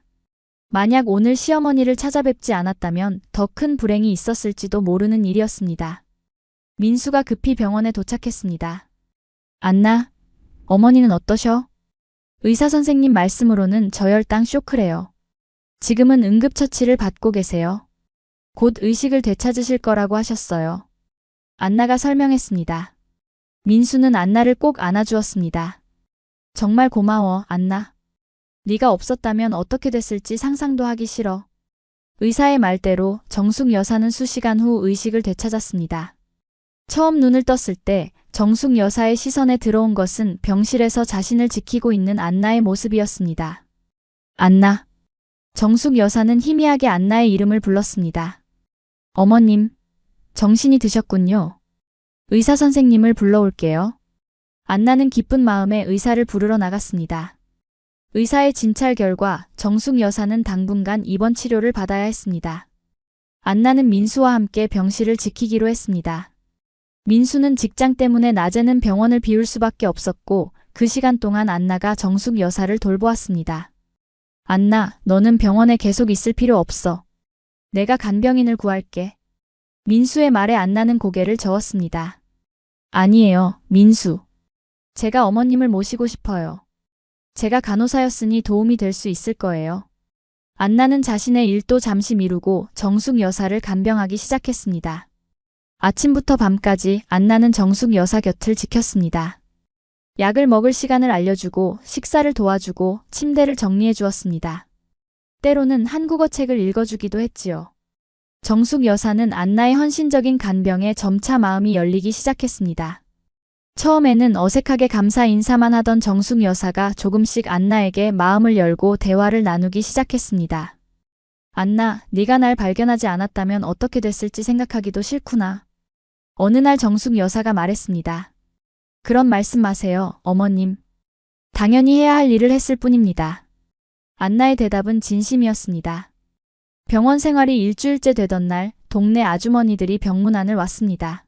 만약 오늘 시어머니를 찾아뵙지 않았다면 더 큰 불행이 있었을지도 모르는 일이었습니다. 민수가 급히 병원에 도착했습니다. 안나, 어머니는 어떠셔? 의사 선생님 말씀으로는 저혈당 쇼크래요. 지금은 응급처치를 받고 계세요. 곧 의식을 되찾으실 거라고 하셨어요. 안나가 설명했습니다. 민수는 안나를 꼭 안아주었습니다. 정말 고마워, 안나. 네가 없었다면 어떻게 됐을지 상상도 하기 싫어. 의사의 말대로 정숙 여사는 수시간 후 의식을 되찾았습니다. 처음 눈을 떴을 때 정숙 여사의 시선에 들어온 것은 병실에서 자신을 지키고 있는 안나의 모습이었습니다. 안나. 정숙 여사는 희미하게 안나의 이름을 불렀습니다. 어머님, 정신이 드셨군요. 의사 선생님을 불러올게요. 안나는 기쁜 마음에 의사를 부르러 나갔습니다. 의사의 진찰 결과 정숙 여사는 당분간 입원 치료를 받아야 했습니다. 안나는 민수와 함께 병실을 지키기로 했습니다. 민수는 직장 때문에 낮에는 병원을 비울 수밖에 없었고 그 시간 동안 안나가 정숙 여사를 돌보았습니다. 안나, 너는 병원에 계속 있을 필요 없어. 내가 간병인을 구할게. 민수의 말에 안나는 고개를 저었습니다. 아니에요, 민수. 제가 어머님을 모시고 싶어요. 제가 간호사였으니 도움이 될 수 있을 거예요. 안나는 자신의 일도 잠시 미루고 정숙 여사를 간병하기 시작했습니다. 아침부터 밤까지 안나는 정숙 여사 곁을 지켰습니다. 약을 먹을 시간을 알려주고 식사를 도와주고 침대를 정리해 주었습니다. 때로는 한국어 책을 읽어주기도 했지요. 정숙 여사는 안나의 헌신적인 간병에 점차 마음이 열리기 시작했습니다. 처음에는 어색하게 감사 인사만 하던 정숙 여사가 조금씩 안나에게 마음을 열고 대화를 나누기 시작했습니다. 안나, 네가 날 발견하지 않았다면 어떻게 됐을지 생각하기도 싫구나. 어느 날 정숙 여사가 말했습니다. 그런 말씀 마세요, 어머님. 당연히 해야 할 일을 했을 뿐입니다. 안나의 대답은 진심이었습니다. 병원 생활이 일주일째 되던 날 동네 아주머니들이 병문안을 왔습니다.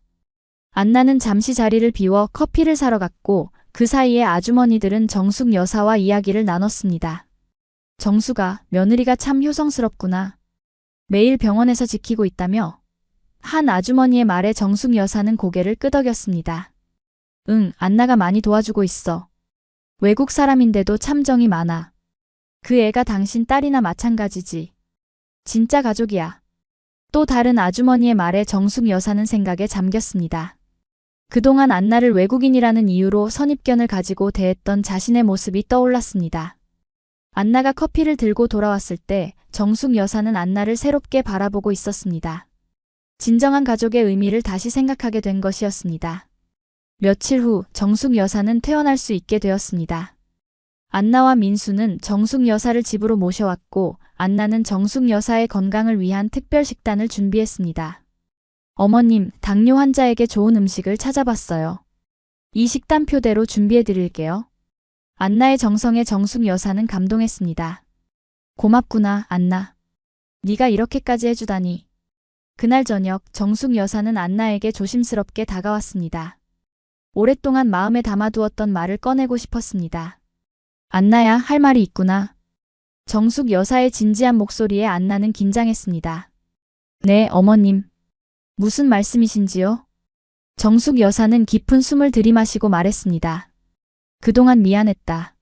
안나는 잠시 자리를 비워 커피를 사러 갔고 그 사이에 아주머니들은 정숙 여사와 이야기를 나눴습니다. 정숙아, 며느리가 참 효성스럽구나. 매일 병원에서 지키고 있다며? 한 아주머니의 말에 정숙 여사는 고개를 끄덕였습니다. 응, 안나가 많이 도와주고 있어. 외국 사람인데도 참 정이 많아. 그 애가 당신 딸이나 마찬가지지. 진짜 가족이야. 또 다른 아주머니의 말에 정숙 여사는 생각에 잠겼습니다. 그동안 안나를 외국인이라는 이유로 선입견을 가지고 대했던 자신의 모습이 떠올랐습니다. 안나가 커피를 들고 돌아왔을 때 정숙 여사는 안나를 새롭게 바라보고 있었습니다. 진정한 가족의 의미를 다시 생각하게 된 것이었습니다. 며칠 후 정숙 여사는 퇴원할 수 있게 되었습니다. 안나와 민수는 정숙 여사를 집으로 모셔왔고 안나는 정숙 여사의 건강을 위한 특별 식단을 준비했습니다. 어머님, 당뇨 환자에게 좋은 음식을 찾아봤어요. 이 식단표대로 준비해드릴게요. 안나의 정성에 정숙 여사는 감동했습니다. 고맙구나, 안나. 네가 이렇게까지 해주다니. 그날 저녁 정숙 여사는 안나에게 조심스럽게 다가왔습니다. 오랫동안 마음에 담아두었던 말을 꺼내고 싶었습니다. 안나야, 할 말이 있구나. 정숙 여사의 진지한 목소리에 안나는 긴장했습니다. 네, 어머님. 무슨 말씀이신지요? 정숙 여사는 깊은 숨을 들이마시고 말했습니다. 그동안 미안했다.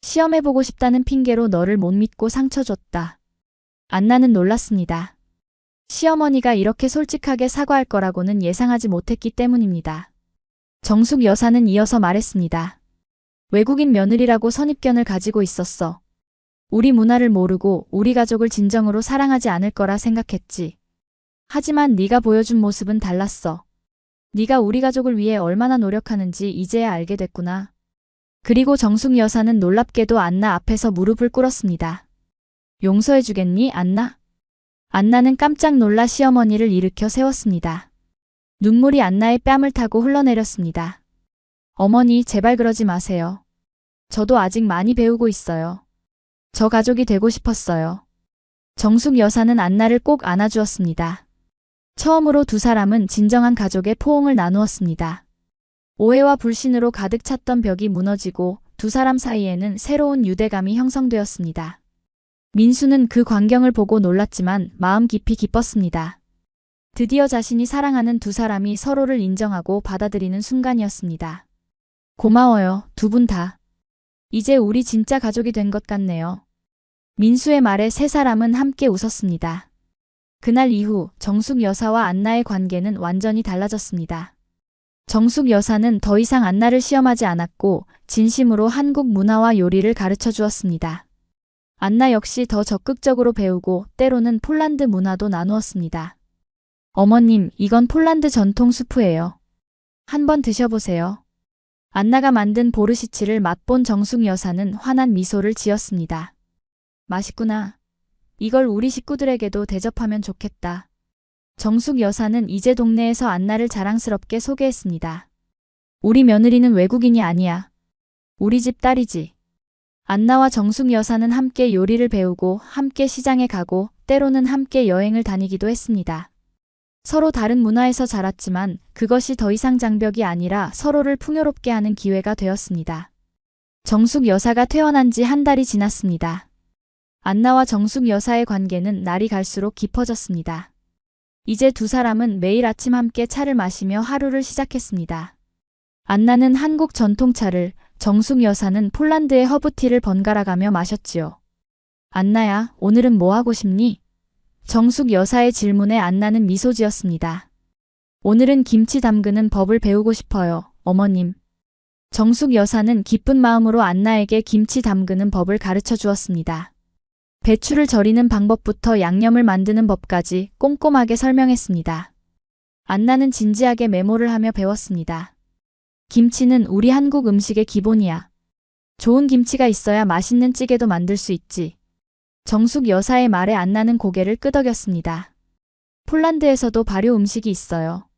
시험해보고 싶다는 핑계로 너를 못 믿고 상처 줬다. 안나는 놀랐습니다. 시어머니가 이렇게 솔직하게 사과할 거라고는 예상하지 못했기 때문입니다. 정숙 여사는 이어서 말했습니다. 외국인 며느리라고 선입견을 가지고 있었어. 우리 문화를 모르고 우리 가족을 진정으로 사랑하지 않을 거라 생각했지. 하지만 네가 보여준 모습은 달랐어. 네가 우리 가족을 위해 얼마나 노력하는지 이제야 알게 됐구나. 그리고 정숙 여사는 놀랍게도 안나 앞에서 무릎을 꿇었습니다. 용서해주겠니, 안나? 안나는 깜짝 놀라 시어머니를 일으켜 세웠습니다. 눈물이 안나의 뺨을 타고 흘러내렸습니다. 어머니, 제발 그러지 마세요. 저도 아직 많이 배우고 있어요. 저 가족이 되고 싶었어요. 정숙 여사는 안나를 꼭 안아주었습니다. 처음으로 두 사람은 진정한 가족의 포옹을 나누었습니다. 오해와 불신으로 가득 찼던 벽이 무너지고 두 사람 사이에는 새로운 유대감이 형성되었습니다. 민수는 그 광경을 보고 놀랐지만 마음 깊이 기뻤습니다. 드디어 자신이 사랑하는 두 사람이 서로를 인정하고 받아들이는 순간이었습니다. 고마워요, 두 분 다. 이제 우리 진짜 가족이 된 것 같네요. 민수의 말에 세 사람은 함께 웃었습니다. 그날 이후 정숙 여사와 안나의 관계는 완전히 달라졌습니다. 정숙 여사는 더 이상 안나를 시험하지 않았고 진심으로 한국 문화와 요리를 가르쳐 주었습니다. 안나 역시 더 적극적으로 배우고 때로는 폴란드 문화도 나누었습니다. 어머님, 이건 폴란드 전통 수프예요. 한번 드셔보세요. 안나가 만든 보르시치를 맛본 정숙 여사는 환한 미소를 지었습니다. 맛있구나. 이걸 우리 식구들에게도 대접하면 좋겠다. 정숙 여사는 이제 동네에서 안나를 자랑스럽게 소개했습니다. 우리 며느리는 외국인이 아니야. 우리 집 딸이지. 안나와 정숙 여사는 함께 요리를 배우고 함께 시장에 가고 때로는 함께 여행을 다니기도 했습니다. 서로 다른 문화에서 자랐지만 그것이 더 이상 장벽이 아니라 서로를 풍요롭게 하는 기회가 되었습니다. 정숙 여사가 퇴원한 지 한 달이 지났습니다. 안나와 정숙 여사의 관계는 날이 갈수록 깊어졌습니다. 이제 두 사람은 매일 아침 함께 차를 마시며 하루를 시작했습니다. 안나는 한국 전통차를, 정숙 여사는 폴란드의 허브티를 번갈아가며 마셨지요. 안나야, 오늘은 뭐 하고 싶니? 정숙 여사의 질문에 안나는 미소 지었습니다. 오늘은 김치 담그는 법을 배우고 싶어요, 어머님. 정숙 여사는 기쁜 마음으로 안나에게 김치 담그는 법을 가르쳐 주었습니다. 배추를 절이는 방법부터 양념을 만드는 법까지 꼼꼼하게 설명했습니다. 안나는 진지하게 메모를 하며 배웠습니다. 김치는 우리 한국 음식의 기본이야. 좋은 김치가 있어야 맛있는 찌개도 만들 수 있지. 정숙 여사의 말에 안나는 고개를 끄덕였습니다. 폴란드에서도 발효 음식이 있어요.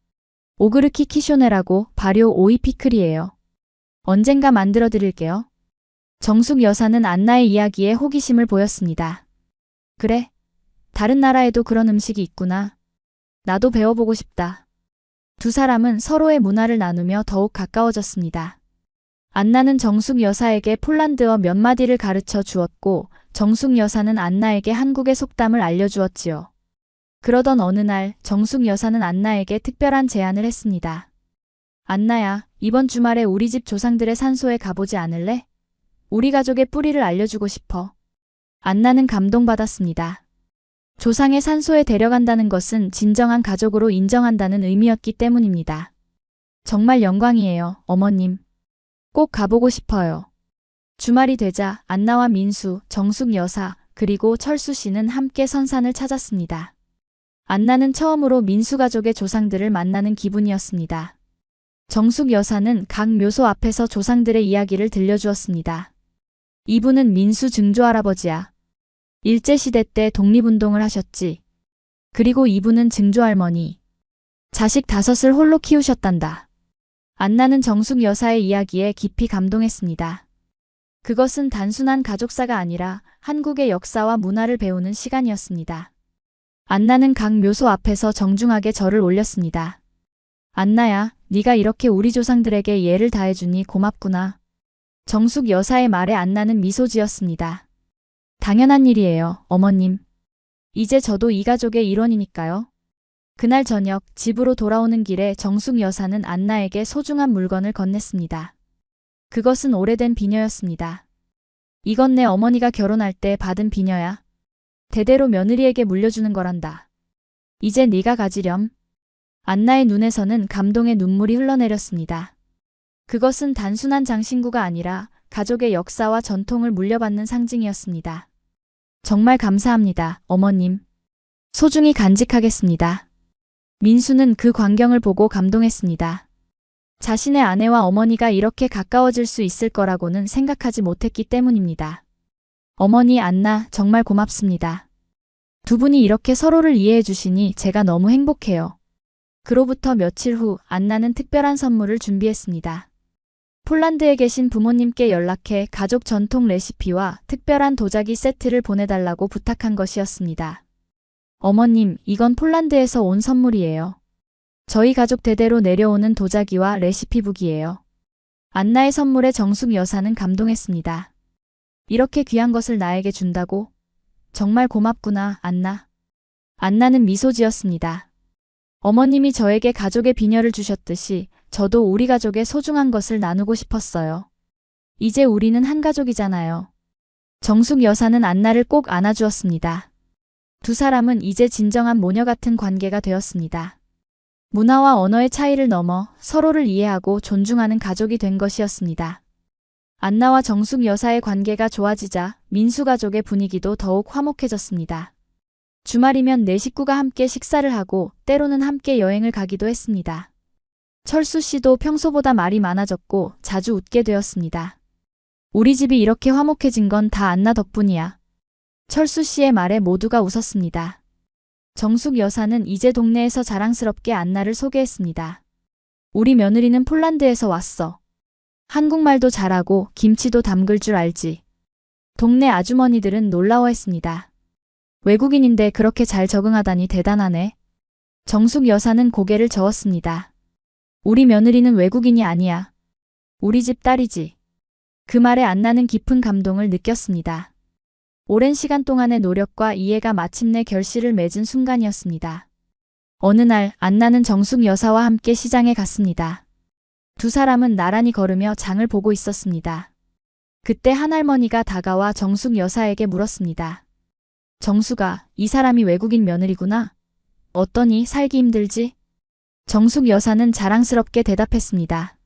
오그르키 키쇼네라고 발효 오이 피클이에요. 언젠가 만들어 드릴게요. 정숙 여사는 안나의 이야기에 호기심을 보였습니다. 그래? 다른 나라에도 그런 음식이 있구나. 나도 배워보고 싶다. 두 사람은 서로의 문화를 나누며 더욱 가까워졌습니다. 안나는 정숙 여사에게 폴란드어 몇 마디를 가르쳐 주었고 정숙 여사는 안나에게 한국의 속담을 알려주었지요. 그러던 어느 날 정숙 여사는 안나에게 특별한 제안을 했습니다. 안나야, 이번 주말에 우리 집 조상들의 산소에 가보지 않을래? 우리 가족의 뿌리를 알려주고 싶어. 안나는 감동받았습니다. 조상의 산소에 데려간다는 것은 진정한 가족으로 인정한다는 의미였기 때문입니다. 정말 영광이에요, 어머님. 꼭 가보고 싶어요. 주말이 되자 안나와 민수, 정숙 여사, 그리고 철수 씨는 함께 선산을 찾았습니다. 안나는 처음으로 민수 가족의 조상들을 만나는 기분이었습니다. 정숙 여사는 각 묘소 앞에서 조상들의 이야기를 들려주었습니다. 이분은 민수 증조할아버지야. 일제시대 때 독립운동을 하셨지. 그리고 이분은 증조할머니. 자식 5을 홀로 키우셨단다. 안나는 정숙 여사의 이야기에 깊이 감동했습니다. 그것은 단순한 가족사가 아니라 한국의 역사와 문화를 배우는 시간이었습니다. 안나는 각 묘소 앞에서 정중하게 절을 올렸습니다. 안나야, 네가 이렇게 우리 조상들에게 예를 다해주니 고맙구나. 정숙 여사의 말에 안나는 미소 지었습니다. 당연한 일이에요, 어머님. 이제 저도 이 가족의 일원이니까요. 그날 저녁 집으로 돌아오는 길에 정숙 여사는 안나에게 소중한 물건을 건넸습니다. 그것은 오래된 비녀였습니다. 이건 내 어머니가 결혼할 때 받은 비녀야. 대대로 며느리에게 물려주는 거란다. 이제 네가 가지렴. 안나의 눈에서는 감동의 눈물이 흘러내렸습니다. 그것은 단순한 장신구가 아니라 가족의 역사와 전통을 물려받는 상징이었습니다. 정말 감사합니다, 어머님. 소중히 간직하겠습니다. 민수는 그 광경을 보고 감동했습니다. 자신의 아내와 어머니가 이렇게 가까워질 수 있을 거라고는 생각하지 못했기 때문입니다. 어머니 안나 정말 고맙습니다. 두 분이 이렇게 서로를 이해해 주시니 제가 너무 행복해요. 그로부터 며칠 후 안나는 특별한 선물을 준비했습니다. 폴란드에 계신 부모님께 연락해 가족 전통 레시피와 특별한 도자기 세트를 보내달라고 부탁한 것이었습니다. 어머님, 이건 폴란드에서 온 선물이에요. 저희 가족 대대로 내려오는 도자기와 레시피북이에요. 안나의 선물에 정숙 여사는 감동했습니다. 이렇게 귀한 것을 나에게 준다고? 정말 고맙구나, 안나. 안나는 미소 지었습니다. 어머님이 저에게 가족의 비녀를 주셨듯이 저도 우리 가족의 소중한 것을 나누고 싶었어요. 이제 우리는 한 가족이잖아요. 정숙 여사는 안나를 꼭 안아주었습니다. 두 사람은 이제 진정한 모녀 같은 관계가 되었습니다. 문화와 언어의 차이를 넘어 서로를 이해하고 존중하는 가족이 된 것이었습니다. 안나와 정숙 여사의 관계가 좋아지자 민수 가족의 분위기도 더욱 화목해졌습니다. 주말이면 네 식구가 함께 식사를 하고 때로는 함께 여행을 가기도 했습니다. 철수 씨도 평소보다 말이 많아졌고 자주 웃게 되었습니다. 우리 집이 이렇게 화목해진 건 다 안나 덕분이야. 철수 씨의 말에 모두가 웃었습니다. 정숙 여사는 이제 동네에서 자랑스럽게 안나를 소개했습니다. 우리 며느리는 폴란드에서 왔어. 한국말도 잘하고 김치도 담글 줄 알지. 동네 아주머니들은 놀라워했습니다. 외국인인데 그렇게 잘 적응하다니 대단하네. 정숙 여사는 고개를 저었습니다. 우리 며느리는 외국인이 아니야. 우리 집 딸이지. 그 말에 안나는 깊은 감동을 느꼈습니다. 오랜 시간 동안의 노력과 이해가 마침내 결실을 맺은 순간이었습니다. 어느 날 안나는 정숙 여사와 함께 시장에 갔습니다. 두 사람은 나란히 걸으며 장을 보고 있었습니다. 그때 한 할머니가 다가와 정숙 여사에게 물었습니다. 정숙아, 이 사람이 외국인 며느리구나. 어떠니 살기 힘들지? 정숙 여사는 자랑스럽게 대답했습니다.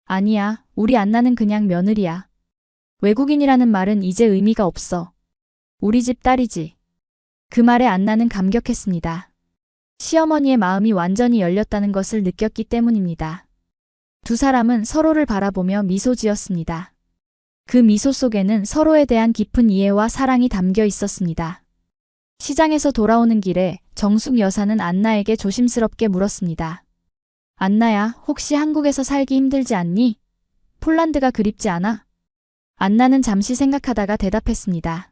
아니야, 우리 안나는 그냥 며느리야. 외국인이라는 말은 이제 의미가 없어. 우리 집 딸이지. 그 말에 안나는 감격했습니다. 시어머니의 마음이 완전히 열렸다는 것을 느꼈기 때문입니다. 두 사람은 서로를 바라보며 미소 지었습니다. 그 미소 속에는 서로에 대한 깊은 이해와 사랑이 담겨 있었습니다. 시장에서 돌아오는 길에 정숙 여사는 안나에게 조심스럽게 물었습니다. 안나야, 혹시 한국에서 살기 힘들지 않니? 폴란드가 그립지 않아? 안나는 잠시 생각하다가 대답했습니다.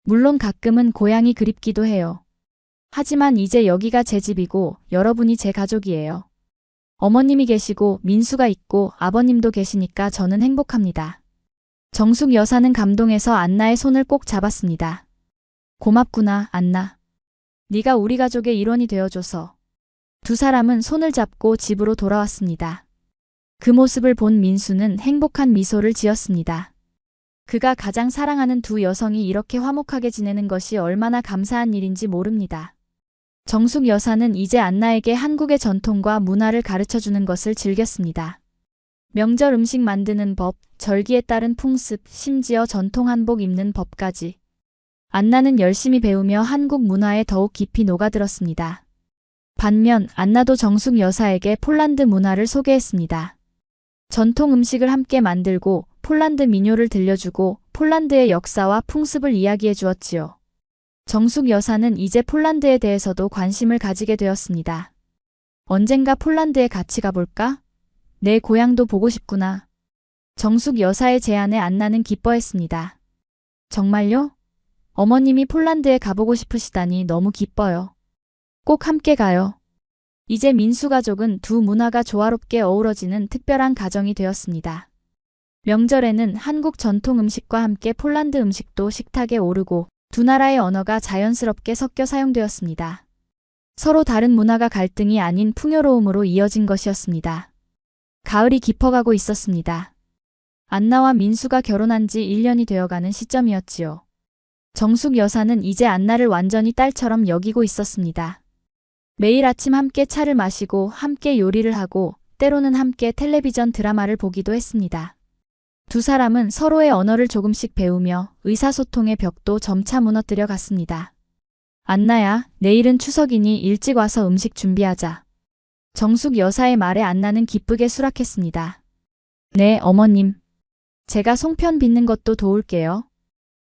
물론 가끔은 고향이 그립기도 해요. 하지만 이제 여기가 제 집이고 여러분이 제 가족이에요. 어머님이 계시고 민수가 있고 아버님도 계시니까 저는 행복합니다. 정숙 여사는 감동해서 안나의 손을 꼭 잡았습니다. 고맙구나, 안나. 네가 우리 가족의 일원이 되어줘서. 두 사람은 손을 잡고 집으로 돌아왔습니다. 그 모습을 본 민수는 행복한 미소를 지었습니다. 그가 가장 사랑하는 두 여성이 이렇게 화목하게 지내는 것이 얼마나 감사한 일인지 모릅니다. 정숙 여사는 이제 안나에게 한국의 전통과 문화를 가르쳐주는 것을 즐겼습니다. 명절 음식 만드는 법, 절기에 따른 풍습, 심지어 전통 한복 입는 법까지. 안나는 열심히 배우며 한국 문화에 더욱 깊이 녹아들었습니다. 반면 안나도 정숙 여사에게 폴란드 문화를 소개했습니다. 전통 음식을 함께 만들고 폴란드 민요를 들려주고 폴란드의 역사와 풍습을 이야기해 주었지요. 정숙 여사는 이제 폴란드에 대해서도 관심을 가지게 되었습니다. 언젠가 폴란드에 같이 가볼까? 내 고향도 보고 싶구나. 정숙 여사의 제안에 안나는 기뻐했습니다. 정말요? 어머님이 폴란드에 가보고 싶으시다니 너무 기뻐요. 꼭 함께 가요. 이제 민수 가족은 두 문화가 조화롭게 어우러지는 특별한 가정이 되었습니다. 명절에는 한국 전통 음식과 함께 폴란드 음식도 식탁에 오르고 두 나라의 언어가 자연스럽게 섞여 사용되었습니다. 서로 다른 문화가 갈등이 아닌 풍요로움으로 이어진 것이었습니다. 가을이 깊어가고 있었습니다. 안나와 민수가 결혼한 지 1년이 되어가는 시점이었지요. 정숙 여사는 이제 안나를 완전히 딸처럼 여기고 있었습니다. 매일 아침 함께 차를 마시고 함께 요리를 하고 때로는 함께 텔레비전 드라마를 보기도 했습니다. 두 사람은 서로의 언어를 조금씩 배우며 의사소통의 벽도 점차 무너뜨려 갔습니다. 안나야, 내일은 추석이니 일찍 와서 음식 준비하자. 정숙 여사의 말에 안나는 기쁘게 수락했습니다. 네, 어머님. 제가 송편 빚는 것도 도울게요.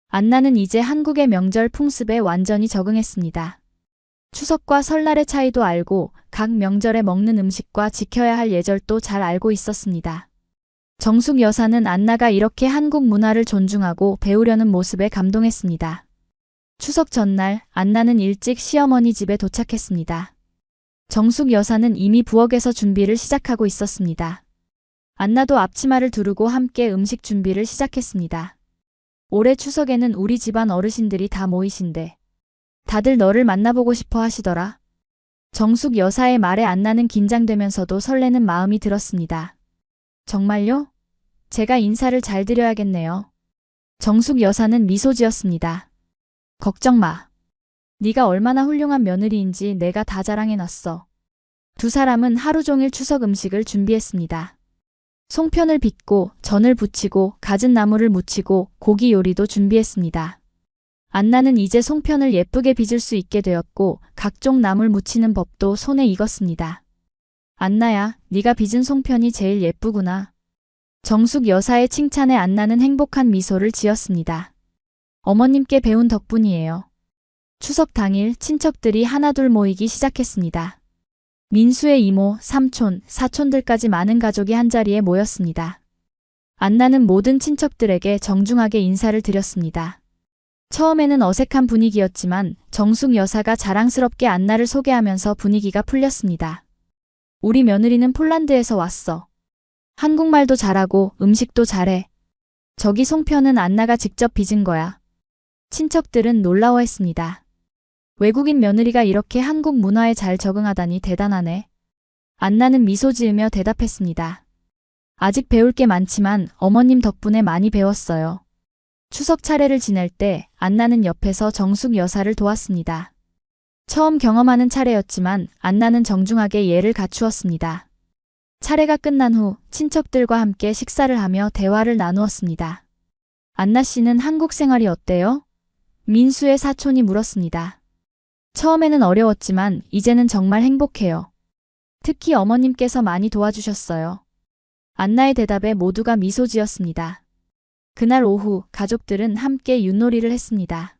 안나는 이제 한국의 명절 풍습에 완전히 적응했습니다. 추석과 설날의 차이도 알고 각 명절에 먹는 음식과 지켜야 할 예절도 잘 알고 있었습니다. 정숙 여사는 안나가 이렇게 한국 문화를 존중하고 배우려는 모습에 감동했습니다. 추석 전날 안나는 일찍 시어머니 집에 도착했습니다. 정숙 여사는 이미 부엌에서 준비를 시작하고 있었습니다. 안나도 앞치마를 두르고 함께 음식 준비를 시작했습니다. 올해 추석에는 우리 집안 어르신들이 다 모이신대. 다들 너를 만나보고 싶어 하시더라. 정숙 여사의 말에 안나는 긴장되면서도 설레는 마음이 들었습니다. 정말요? 제가 인사를 잘 드려야겠네요. 정숙 여사는 미소 지었습니다. 걱정 마. 네가 얼마나 훌륭한 며느리인지 내가 다 자랑해놨어. 두 사람은 하루 종일 추석 음식을 준비했습니다. 송편을 빚고 전을 부치고 갖은 나물을 무치고 고기 요리도 준비했습니다. 안나는 이제 송편을 예쁘게 빚을 수 있게 되었고 각종 나물 무치는 법도 손에 익었습니다. 안나야, 네가 빚은 송편이 제일 예쁘구나. 정숙 여사의 칭찬에 안나는 행복한 미소를 지었습니다. 어머님께 배운 덕분이에요. 추석 당일 친척들이 하나둘 모이기 시작했습니다. 민수의 이모, 삼촌, 사촌들까지 많은 가족이 한자리에 모였습니다. 안나는 모든 친척들에게 정중하게 인사를 드렸습니다. 처음에는 어색한 분위기였지만 정숙 여사가 자랑스럽게 안나를 소개하면서 분위기가 풀렸습니다. 우리 며느리는 폴란드에서 왔어. 한국말도 잘하고 음식도 잘해. 저기 송편은 안나가 직접 빚은 거야. 친척들은 놀라워했습니다. 외국인 며느리가 이렇게 한국 문화에 잘 적응하다니 대단하네. 안나는 미소 지으며 대답했습니다. 아직 배울 게 많지만 어머님 덕분에 많이 배웠어요. 추석 차례를 지낼 때 안나는 옆에서 정숙 여사를 도왔습니다. 처음 경험하는 차례였지만 안나는 정중하게 예를 갖추었습니다. 차례가 끝난 후 친척들과 함께 식사를 하며 대화를 나누었습니다. 안나 씨는 한국 생활이 어때요? 민수의 사촌이 물었습니다. 처음에는 어려웠지만 이제는 정말 행복해요. 특히 어머님께서 많이 도와주셨어요. 안나의 대답에 모두가 미소 지었습니다. 그날 오후 가족들은 함께 윷놀이를 했습니다.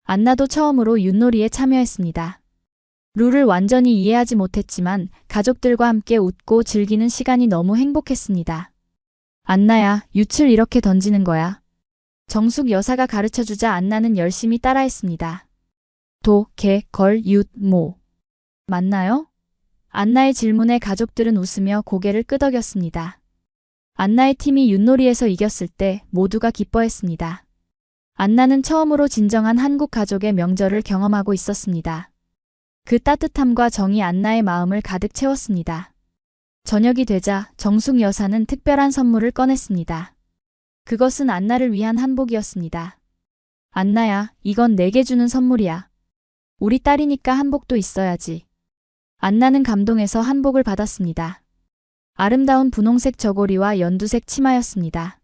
안나도 처음으로 윷놀이에 참여했습니다. 룰을 완전히 이해하지 못했지만 가족들과 함께 웃고 즐기는 시간이 너무 행복했습니다. 안나야, 윷을 이렇게 던지는 거야. 정숙 여사가 가르쳐주자 안나는 열심히 따라했습니다. 도, 개, 걸, 윷, 모. 맞나요? 안나의 질문에 가족들은 웃으며 고개를 끄덕였습니다. 안나의 팀이 윷놀이에서 이겼을 때 모두가 기뻐했습니다. 안나는 처음으로 진정한 한국 가족의 명절을 경험하고 있었습니다. 그 따뜻함과 정이 안나의 마음을 가득 채웠습니다. 저녁이 되자 정숙 여사는 특별한 선물을 꺼냈습니다. 그것은 안나를 위한 한복이었습니다. 안나야, 이건 내게 주는 선물이야. 우리 딸이니까 한복도 있어야지. 안나는 감동해서 한복을 받았습니다. 아름다운 분홍색 저고리와 연두색 치마였습니다.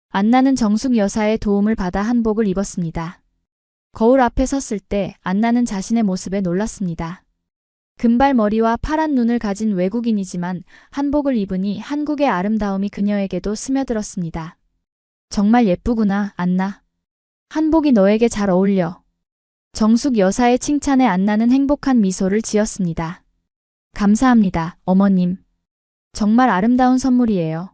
안나는 정숙 여사의 도움을 받아 한복을 입었습니다. 거울 앞에 섰을 때 안나는 자신의 모습에 놀랐습니다. 금발머리와 파란 눈을 가진 외국인이지만 한복을 입으니 한국의 아름다움이 그녀에게도 스며들었습니다. 정말 예쁘구나, 안나. 한복이 너에게 잘 어울려. 정숙 여사의 칭찬에 안나는 행복한 미소를 지었습니다. 감사합니다, 어머님. 정말 아름다운 선물이에요.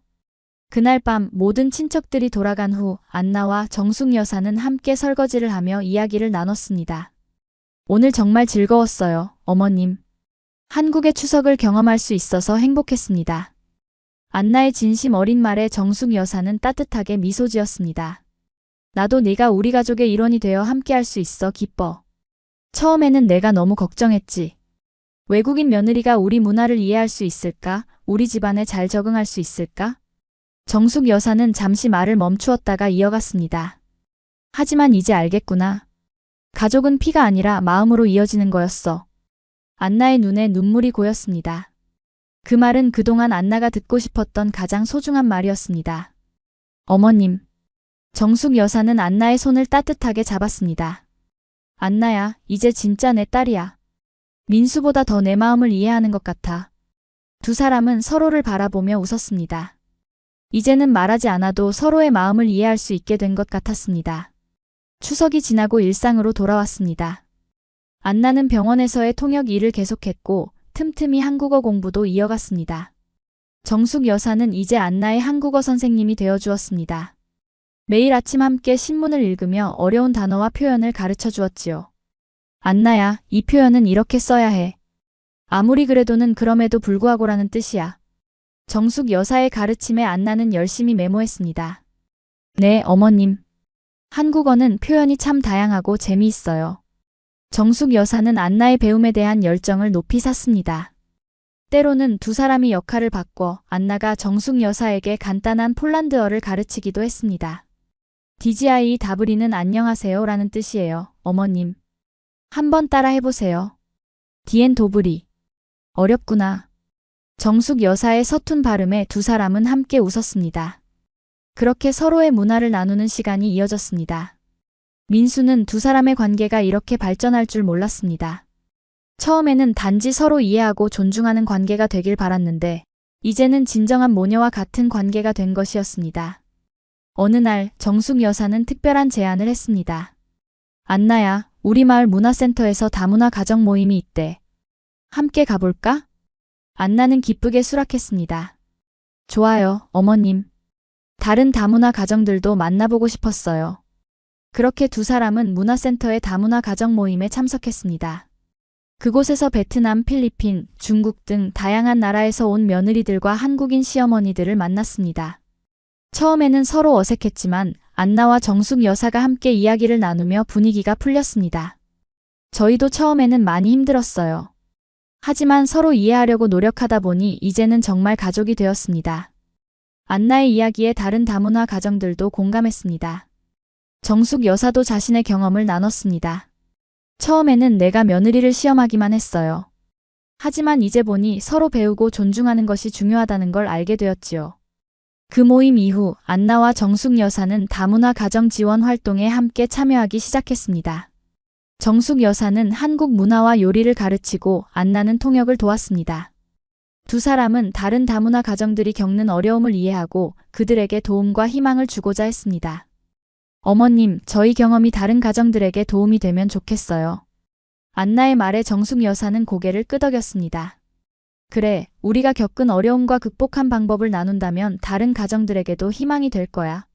그날 밤 모든 친척들이 돌아간 후 안나와 정숙 여사는 함께 설거지를 하며 이야기를 나눴습니다. 오늘 정말 즐거웠어요, 어머님. 한국의 추석을 경험할 수 있어서 행복했습니다. 안나의 진심 어린 말에 정숙 여사는 따뜻하게 미소 지었습니다. 나도 네가 우리 가족의 일원이 되어 함께할 수 있어 기뻐. 처음에는 내가 너무 걱정했지. 외국인 며느리가 우리 문화를 이해할 수 있을까? 우리 집안에 잘 적응할 수 있을까? 정숙 여사는 잠시 말을 멈추었다가 이어갔습니다. 하지만 이제 알겠구나. 가족은 피가 아니라 마음으로 이어지는 거였어. 안나의 눈에 눈물이 고였습니다. 그 말은 그동안 안나가 듣고 싶었던 가장 소중한 말이었습니다. 어머님. 정숙 여사는 안나의 손을 따뜻하게 잡았습니다. 안나야, 이제 진짜 내 딸이야. 민수보다 더 내 마음을 이해하는 것 같아. 두 사람은 서로를 바라보며 웃었습니다. 이제는 말하지 않아도 서로의 마음을 이해할 수 있게 된 것 같았습니다. 추석이 지나고 일상으로 돌아왔습니다. 안나는 병원에서의 통역 일을 계속했고 틈틈이 한국어 공부도 이어갔습니다. 정숙 여사는 이제 안나의 한국어 선생님이 되어주었습니다. 매일 아침 함께 신문을 읽으며 어려운 단어와 표현을 가르쳐 주었지요. 안나야, 이 표현은 이렇게 써야 해. 아무리 그래도는 그럼에도 불구하고라는 뜻이야. 정숙 여사의 가르침에 안나는 열심히 메모했습니다. 네, 어머님. 한국어는 표현이 참 다양하고 재미있어요. 정숙 여사는 안나의 배움에 대한 열정을 높이 샀습니다. 때로는 두 사람이 역할을 바꿔 안나가 정숙 여사에게 간단한 폴란드어를 가르치기도 했습니다. DGI 다브리는 안녕하세요 라는 뜻이에요, 어머님. 한번 따라 해보세요. 디엔 도브리. 어렵구나. 정숙 여사의 서툰 발음에 두 사람은 함께 웃었습니다. 그렇게 서로의 문화를 나누는 시간이 이어졌습니다. 민수는 두 사람의 관계가 이렇게 발전할 줄 몰랐습니다. 처음에는 단지 서로 이해하고 존중하는 관계가 되길 바랐는데 이제는 진정한 모녀와 같은 관계가 된 것이었습니다. 어느 날 정숙 여사는 특별한 제안을 했습니다. 안나야, 우리 마을 문화센터에서 다문화 가정 모임이 있대. 함께 가볼까? 안나는 기쁘게 수락했습니다. 좋아요, 어머님. 다른 다문화 가정들도 만나보고 싶었어요. 그렇게 두 사람은 문화센터의 다문화 가정 모임에 참석했습니다. 그곳에서 베트남, 필리핀, 중국 등 다양한 나라에서 온 며느리들과 한국인 시어머니들을 만났습니다. 처음에는 서로 어색했지만 안나와 정숙 여사가 함께 이야기를 나누며 분위기가 풀렸습니다. 저희도 처음에는 많이 힘들었어요. 하지만 서로 이해하려고 노력하다 보니 이제는 정말 가족이 되었습니다. 안나의 이야기에 다른 다문화 가정들도 공감했습니다. 정숙 여사도 자신의 경험을 나눴습니다. 처음에는 내가 며느리를 시험하기만 했어요. 하지만 이제 보니 서로 배우고 존중하는 것이 중요하다는 걸 알게 되었지요. 그 모임 이후 안나와 정숙 여사는 다문화 가정 지원 활동에 함께 참여하기 시작했습니다. 정숙 여사는 한국 문화와 요리를 가르치고 안나는 통역을 도왔습니다. 두 사람은 다른 다문화 가정들이 겪는 어려움을 이해하고 그들에게 도움과 희망을 주고자 했습니다. 어머님, 저희 경험이 다른 가정들에게 도움이 되면 좋겠어요. 안나의 말에 정숙 여사는 고개를 끄덕였습니다. 그래, 우리가 겪은 어려움과 극복한 방법을 나눈다면 다른 가정들에게도 희망이 될 거야.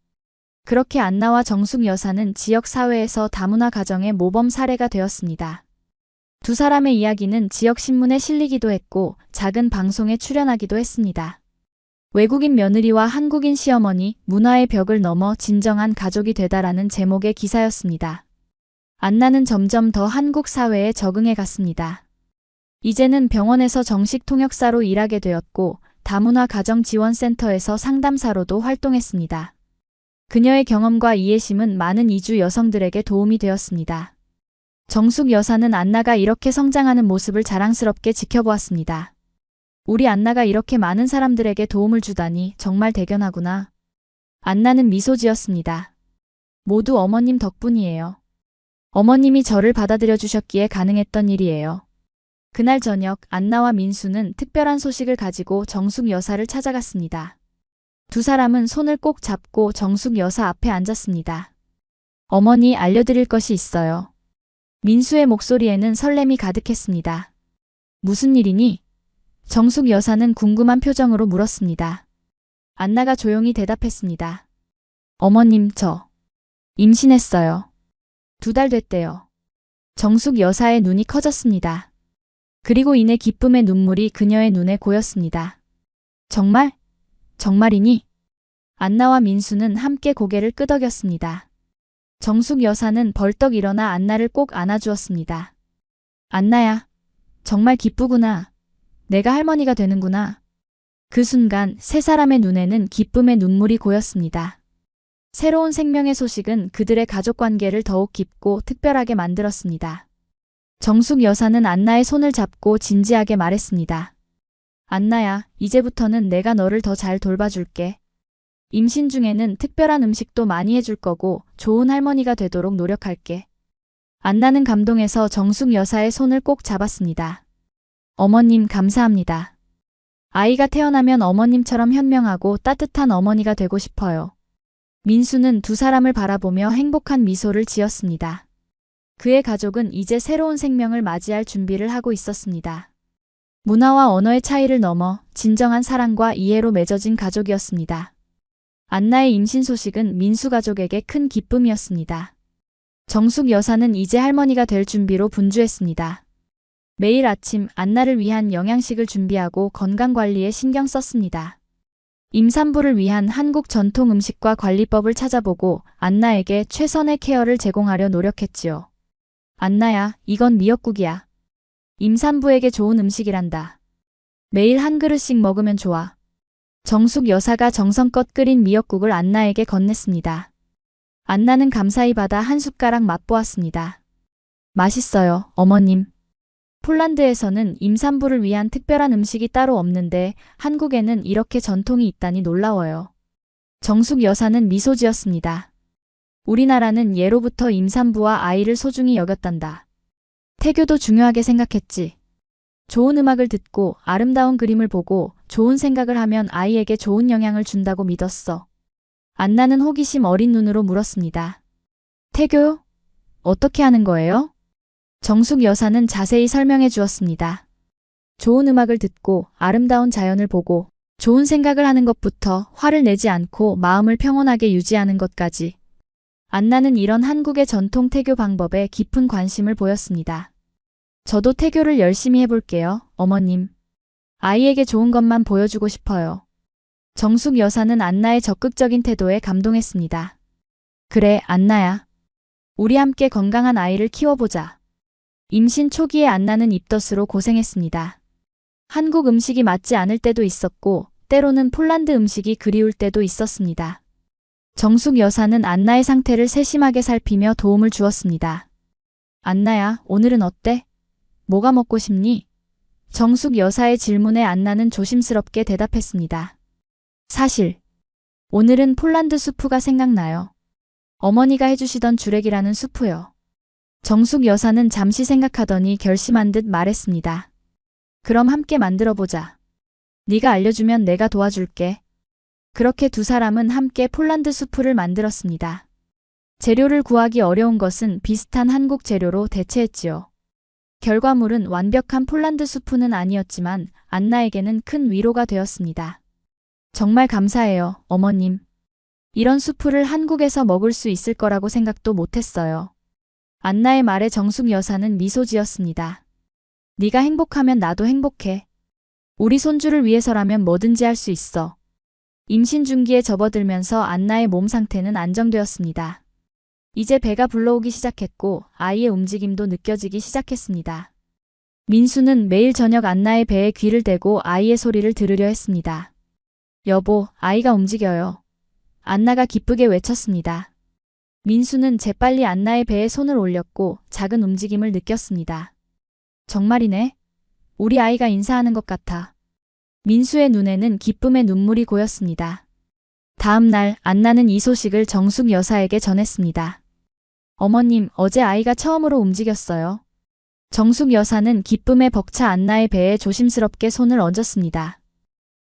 그렇게 안나와 정숙 여사는 지역 사회에서 다문화 가정의 모범 사례가 되었습니다. 두 사람의 이야기는 지역 신문에 실리기도 했고 작은 방송에 출연하기도 했습니다. 외국인 며느리와 한국인 시어머니, 문화의 벽을 넘어 진정한 가족이 되다라는 제목의 기사였습니다. 안나는 점점 더 한국 사회에 적응해 갔습니다. 이제는 병원에서 정식 통역사로 일하게 되었고 다문화 가정 지원센터에서 상담사로도 활동했습니다. 그녀의 경험과 이해심은 많은 이주 여성들에게 도움이 되었습니다. 정숙 여사는 안나가 이렇게 성장하는 모습을 자랑스럽게 지켜보았습니다. 우리 안나가 이렇게 많은 사람들에게 도움을 주다니 정말 대견하구나. 안나는 미소 지었습니다. 모두 어머님 덕분이에요. 어머님이 저를 받아들여 주셨기에 가능했던 일이에요. 그날 저녁 안나와 민수는 특별한 소식을 가지고 정숙 여사를 찾아갔습니다. 두 사람은 손을 꼭 잡고 정숙 여사 앞에 앉았습니다. 어머니, 알려드릴 것이 있어요. 민수의 목소리에는 설렘이 가득했습니다. 무슨 일이니? 정숙 여사는 궁금한 표정으로 물었습니다. 안나가 조용히 대답했습니다. 어머님, 저 임신했어요. 2달 됐대요. 정숙 여사의 눈이 커졌습니다. 그리고 이내 기쁨의 눈물이 그녀의 눈에 고였습니다. 정말? 정말이니? 안나와 민수는 함께 고개를 끄덕였습니다. 정숙 여사는 벌떡 일어나 안나를 꼭 안아주었습니다. 안나야, 정말 기쁘구나. 내가 할머니가 되는구나. 그 순간 세 사람의 눈에는 기쁨의 눈물이 고였습니다. 새로운 생명의 소식은 그들의 가족관계를 더욱 깊고 특별하게 만들었습니다. 정숙 여사는 안나의 손을 잡고 진지하게 말했습니다. 안나야, 이제부터는 내가 너를 더 잘 돌봐줄게. 임신 중에는 특별한 음식도 많이 해줄 거고 좋은 할머니가 되도록 노력할게. 안나는 감동해서 정숙 여사의 손을 꼭 잡았습니다. 어머님, 감사합니다. 아이가 태어나면 어머님처럼 현명하고 따뜻한 어머니가 되고 싶어요. 민수는 두 사람을 바라보며 행복한 미소를 지었습니다. 그의 가족은 이제 새로운 생명을 맞이할 준비를 하고 있었습니다. 문화와 언어의 차이를 넘어 진정한 사랑과 이해로 맺어진 가족이었습니다. 안나의 임신 소식은 민수 가족에게 큰 기쁨이었습니다. 정숙 여사는 이제 할머니가 될 준비로 분주했습니다. 매일 아침 안나를 위한 영양식을 준비하고 건강관리에 신경 썼습니다. 임산부를 위한 한국 전통 음식과 관리법을 찾아보고 안나에게 최선의 케어를 제공하려 노력했지요. 안나야, 이건 미역국이야. 임산부에게 좋은 음식이란다. 매일 한 그릇씩 먹으면 좋아. 정숙 여사가 정성껏 끓인 미역국을 안나에게 건넸습니다. 안나는 감사히 받아 한 숟가락 맛보았습니다. 맛있어요, 어머님. 폴란드에서는 임산부를 위한 특별한 음식이 따로 없는데 한국에는 이렇게 전통이 있다니 놀라워요. 정숙 여사는 미소 지었습니다. 우리나라는 예로부터 임산부와 아이를 소중히 여겼단다. 태교도 중요하게 생각했지. 좋은 음악을 듣고 아름다운 그림을 보고 좋은 생각을 하면 아이에게 좋은 영향을 준다고 믿었어. 안나는 호기심 어린 눈으로 물었습니다. 태교요? 어떻게 하는 거예요? 정숙 여사는 자세히 설명해 주었습니다. 좋은 음악을 듣고 아름다운 자연을 보고 좋은 생각을 하는 것부터 화를 내지 않고 마음을 평온하게 유지하는 것까지. 안나는 이런 한국의 전통 태교 방법에 깊은 관심을 보였습니다. 저도 태교를 열심히 해볼게요, 어머님. 아이에게 좋은 것만 보여주고 싶어요. 정숙 여사는 안나의 적극적인 태도에 감동했습니다. 그래, 안나야. 우리 함께 건강한 아이를 키워보자. 임신 초기에 안나는 입덧으로 고생했습니다. 한국 음식이 맞지 않을 때도 있었고 때로는 폴란드 음식이 그리울 때도 있었습니다. 정숙 여사는 안나의 상태를 세심하게 살피며 도움을 주었습니다. 안나야, 오늘은 어때? 뭐가 먹고 싶니? 정숙 여사의 질문에 안나는 조심스럽게 대답했습니다. 사실 오늘은 폴란드 수프가 생각나요. 어머니가 해주시던 주렉이라는 수프요. 정숙 여사는 잠시 생각하더니 결심한 듯 말했습니다. 그럼 함께 만들어보자. 네가 알려주면 내가 도와줄게. 그렇게 두 사람은 함께 폴란드 수프를 만들었습니다. 재료를 구하기 어려운 것은 비슷한 한국 재료로 대체했지요. 결과물은 완벽한 폴란드 수프는 아니었지만 안나에게는 큰 위로가 되었습니다. 정말 감사해요, 어머님. 이런 수프를 한국에서 먹을 수 있을 거라고 생각도 못했어요. 안나의 말에 정숙 여사는 미소 지었습니다. 네가 행복하면 나도 행복해. 우리 손주를 위해서라면 뭐든지 할 수 있어. 임신 중기에 접어들면서 안나의 몸 상태는 안정되었습니다. 이제 배가 불러오기 시작했고 아이의 움직임도 느껴지기 시작했습니다. 민수는 매일 저녁 안나의 배에 귀를 대고 아이의 소리를 들으려 했습니다. 여보, 아이가 움직여요. 안나가 기쁘게 외쳤습니다. 민수는 재빨리 안나의 배에 손을 올렸고 작은 움직임을 느꼈습니다. 정말이네. 우리 아이가 인사하는 것 같아. 민수의 눈에는 기쁨의 눈물이 고였습니다. 다음 날 안나는 이 소식을 정숙 여사에게 전했습니다. 어머님, 어제 아이가 처음으로 움직였어요. 정숙 여사는 기쁨에 벅차 안나의 배에 조심스럽게 손을 얹었습니다.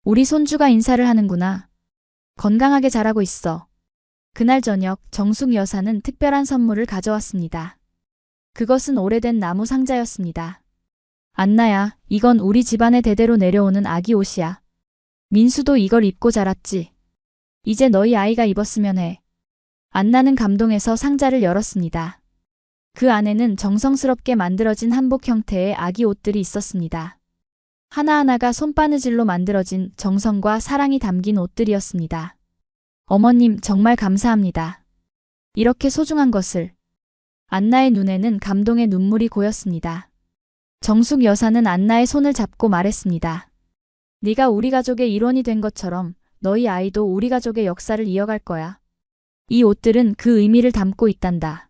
우리 손주가 인사를 하는구나. 건강하게 자라고 있어. 그날 저녁 정숙 여사는 특별한 선물을 가져왔습니다. 그것은 오래된 나무 상자였습니다. 안나야, 이건 우리 집안에 대대로 내려오는 아기 옷이야. 민수도 이걸 입고 자랐지. 이제 너희 아이가 입었으면 해. 안나는 감동해서 상자를 열었습니다. 그 안에는 정성스럽게 만들어진 한복 형태의 아기 옷들이 있었습니다. 하나하나가 손바느질로 만들어진 정성과 사랑이 담긴 옷들이었습니다. 어머님, 정말 감사합니다. 이렇게 소중한 것을. 안나의 눈에는 감동의 눈물이 고였습니다. 정숙 여사는 안나의 손을 잡고 말했습니다. 네가 우리 가족의 일원이 된 것처럼 너희 아이도 우리 가족의 역사를 이어갈 거야. 이 옷들은 그 의미를 담고 있단다.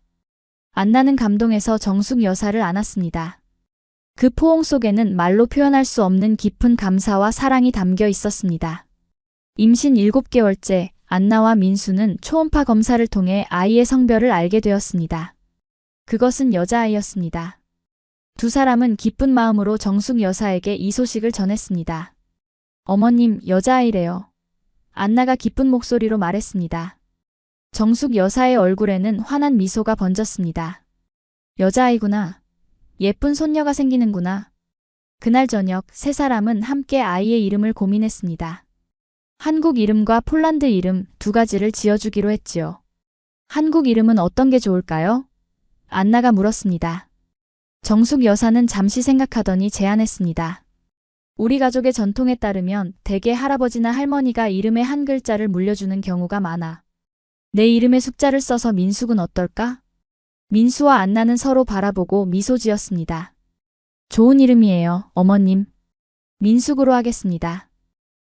안나는 감동해서 정숙 여사를 안았습니다. 그 포옹 속에는 말로 표현할 수 없는 깊은 감사와 사랑이 담겨 있었습니다. 임신 7개월째 안나와 민수는 초음파 검사를 통해 아이의 성별을 알게 되었습니다. 그것은 여자아이였습니다. 두 사람은 기쁜 마음으로 정숙 여사에게 이 소식을 전했습니다. 어머님, 여자아이래요. 안나가 기쁜 목소리로 말했습니다. 정숙 여사의 얼굴에는 환한 미소가 번졌습니다. 여자아이구나. 예쁜 손녀가 생기는구나. 그날 저녁 세 사람은 함께 아이의 이름을 고민했습니다. 한국 이름과 폴란드 이름 두 가지를 지어주기로 했지요. 한국 이름은 어떤 게 좋을까요? 안나가 물었습니다. 정숙 여사는 잠시 생각하더니 제안했습니다. 우리 가족의 전통에 따르면 대개 할아버지나 할머니가 이름에 한 글자를 물려주는 경우가 많아. 내 이름에 숫자를 써서 민숙은 어떨까? 민수와 안나는 서로 바라보고 미소 지었습니다. 좋은 이름이에요, 어머님. 민숙으로 하겠습니다.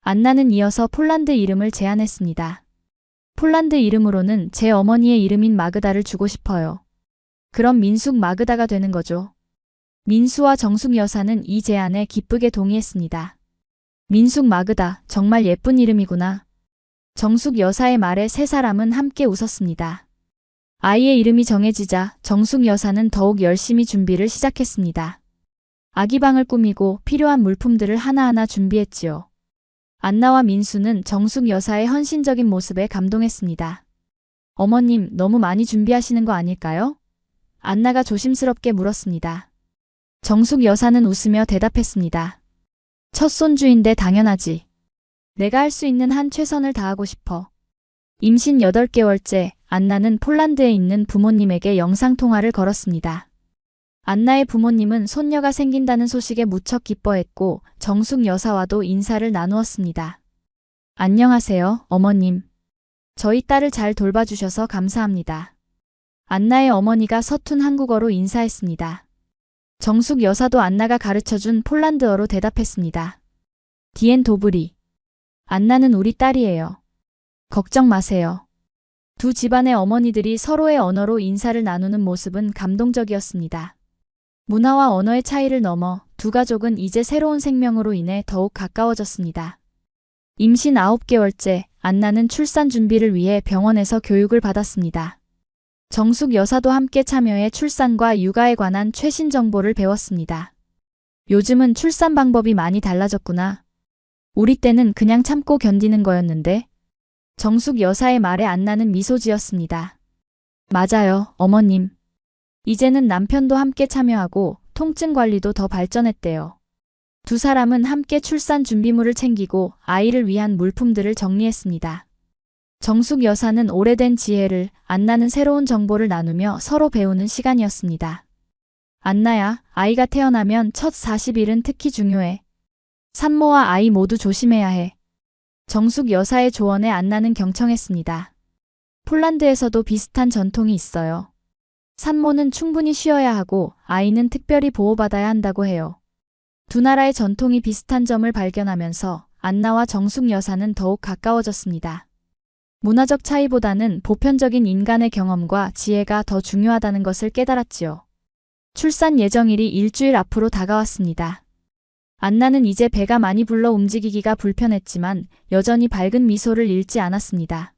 안나는 이어서 폴란드 이름을 제안했습니다. 폴란드 이름으로는 제 어머니의 이름인 마그다를 주고 싶어요. 그럼 민숙 마그다가 되는 거죠. 민수와 정숙 여사는 이 제안에 기쁘게 동의했습니다. 민숙 마그다, 정말 예쁜 이름이구나. 정숙 여사의 말에 세 사람은 함께 웃었습니다. 아이의 이름이 정해지자 정숙 여사는 더욱 열심히 준비를 시작했습니다. 아기 방을 꾸미고 필요한 물품들을 하나하나 준비했지요. 안나와 민수는 정숙 여사의 헌신적인 모습에 감동했습니다. 어머님, 너무 많이 준비하시는 거 아닐까요? 안나가 조심스럽게 물었습니다. 정숙 여사는 웃으며 대답했습니다. 첫 손주인데 당연하지. 내가 할 수 있는 한 최선을 다하고 싶어. 임신 8개월째 안나는 폴란드에 있는 부모님에게 영상통화를 걸었습니다. 안나의 부모님은 손녀가 생긴다는 소식에 무척 기뻐했고 정숙 여사와도 인사를 나누었습니다. 안녕하세요, 어머님. 저희 딸을 잘 돌봐주셔서 감사합니다. 안나의 어머니가 서툰 한국어로 인사했습니다. 정숙 여사도 안나가 가르쳐준 폴란드어로 대답했습니다. 디엔 도브리. 안나는 우리 딸이에요. 걱정 마세요. 두 집안의 어머니들이 서로의 언어로 인사를 나누는 모습은 감동적이었습니다. 문화와 언어의 차이를 넘어 두 가족은 이제 새로운 생명으로 인해 더욱 가까워졌습니다. 임신 9개월째 안나는 출산 준비를 위해 병원에서 교육을 받았습니다. 정숙 여사도 함께 참여해 출산과 육아에 관한 최신 정보를 배웠습니다. 요즘은 출산 방법이 많이 달라졌구나. 우리 때는 그냥 참고 견디는 거였는데. 정숙 여사의 말에 안나는 미소 지었습니다. 맞아요, 어머님. 이제는 남편도 함께 참여하고 통증 관리도 더 발전했대요. 두 사람은 함께 출산 준비물을 챙기고 아이를 위한 물품들을 정리했습니다. 정숙 여사는 오래된 지혜를, 안나는 새로운 정보를 나누며 서로 배우는 시간이었습니다. 안나야, 아이가 태어나면 첫 40일은 특히 중요해. 산모와 아이 모두 조심해야 해. 정숙 여사의 조언에 안나는 경청했습니다. 폴란드에서도 비슷한 전통이 있어요. 산모는 충분히 쉬어야 하고 아이는 특별히 보호받아야 한다고 해요. 두 나라의 전통이 비슷한 점을 발견하면서 안나와 정숙 여사는 더욱 가까워졌습니다. 문화적 차이보다는 보편적인 인간의 경험과 지혜가 더 중요하다는 것을 깨달았지요. 출산 예정일이 일주일 앞으로 다가왔습니다. 안나는 이제 배가 많이 불러 움직이기가 불편했지만 여전히 밝은 미소를 잃지 않았습니다.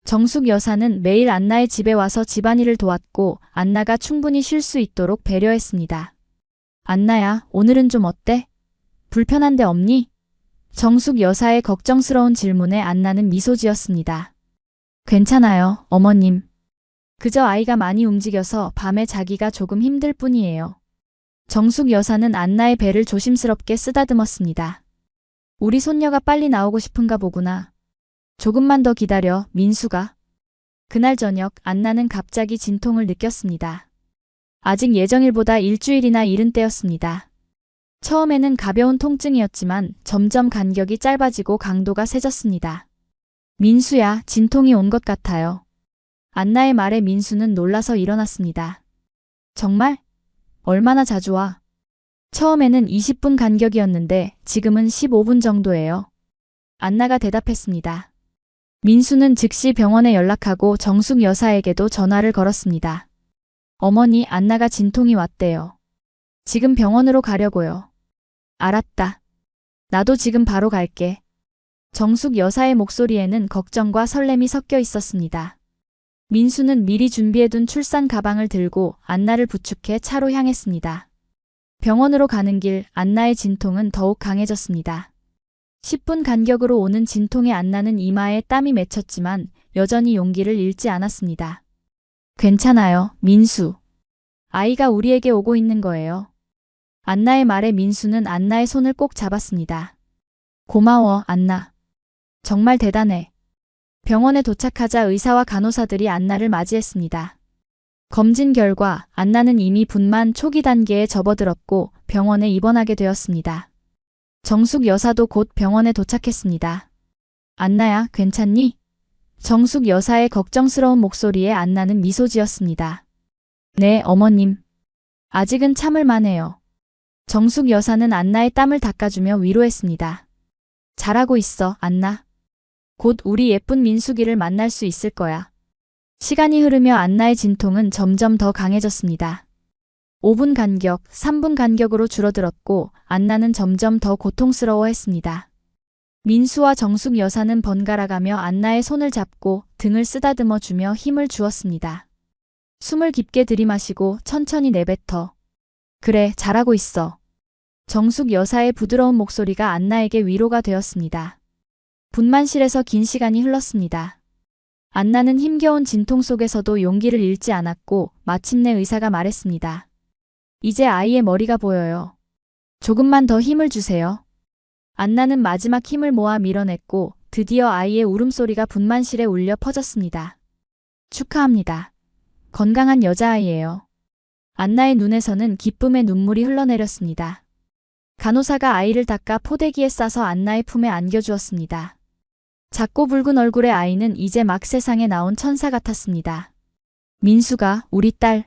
정숙 여사는 매일 안나의 집에 와서 집안일을 도왔고 안나가 충분히 쉴 수 있도록 배려했습니다. 안나야, 오늘은 좀 어때? 불편한 데 없니? 정숙 여사의 걱정스러운 질문에 안나는 미소 지었습니다. 괜찮아요, 어머님. 그저 아이가 많이 움직여서 밤에 자기가 조금 힘들 뿐이에요. 정숙 여사는 안나의 배를 조심스럽게 쓰다듬었습니다. 우리 손녀가 빨리 나오고 싶은가 보구나. 조금만 더 기다려, 민수가. 그날 저녁 안나는 갑자기 진통을 느꼈습니다. 아직 예정일보다 일주일이나 이른 때였습니다. 처음에는 가벼운 통증이었지만 점점 간격이 짧아지고 강도가 세졌습니다. 민수야, 진통이 온 것 같아요. 안나의 말에 민수는 놀라서 일어났습니다. 정말? 얼마나 자주 와? 처음에는 20분 간격이었는데 지금은 15분 정도예요. 안나가 대답했습니다. 민수는 즉시 병원에 연락하고 정숙 여사에게도 전화를 걸었습니다. 어머니, 안나가 진통이 왔대요. 지금 병원으로 가려고요. 알았다. 나도 지금 바로 갈게. 정숙 여사의 목소리에는 걱정과 설렘이 섞여 있었습니다. 민수는 미리 준비해둔 출산 가방을 들고 안나를 부축해 차로 향했습니다. 병원으로 가는 길 안나의 진통은 더욱 강해졌습니다. 10분 간격으로 오는 진통에 안나는 이마에 땀이 맺혔지만 여전히 용기를 잃지 않았습니다. 괜찮아요, 민수. 아이가 우리에게 오고 있는 거예요. 안나의 말에 민수는 안나의 손을 꼭 잡았습니다. 고마워, 안나. 정말 대단해. 병원에 도착하자 의사와 간호사들이 안나를 맞이했습니다. 검진 결과 안나는 이미 분만 초기 단계에 접어들었고 병원에 입원하게 되었습니다. 정숙 여사도 곧 병원에 도착했습니다. 안나야, 괜찮니? 정숙 여사의 걱정스러운 목소리에 안나는 미소 지었습니다. 네, 어머님. 아직은 참을 만해요. 정숙 여사는 안나의 땀을 닦아주며 위로했습니다. 잘하고 있어, 안나. 곧 우리 예쁜 민숙이를 만날 수 있을 거야. 시간이 흐르며 안나의 진통은 점점 더 강해졌습니다. 5분 간격, 3분 간격으로 줄어들었고 안나는 점점 더 고통스러워했습니다. 민수와 정숙 여사는 번갈아가며 안나의 손을 잡고 등을 쓰다듬어 주며 힘을 주었습니다. 숨을 깊게 들이마시고 천천히 내뱉어. 그래, 잘하고 있어. 정숙 여사의 부드러운 목소리가 안나에게 위로가 되었습니다. 분만실에서 긴 시간이 흘렀습니다. 안나는 힘겨운 진통 속에서도 용기를 잃지 않았고 마침내 의사가 말했습니다. 이제 아이의 머리가 보여요. 조금만 더 힘을 주세요. 안나는 마지막 힘을 모아 밀어냈고 드디어 아이의 울음소리가 분만실에 울려 퍼졌습니다. 축하합니다. 건강한 여자아이예요. 안나의 눈에서는 기쁨의 눈물이 흘러내렸습니다. 간호사가 아이를 닦아 포대기에 싸서 안나의 품에 안겨주었습니다. 작고 붉은 얼굴의 아이는 이제 막 세상에 나온 천사 같았습니다. 민수가 우리 딸.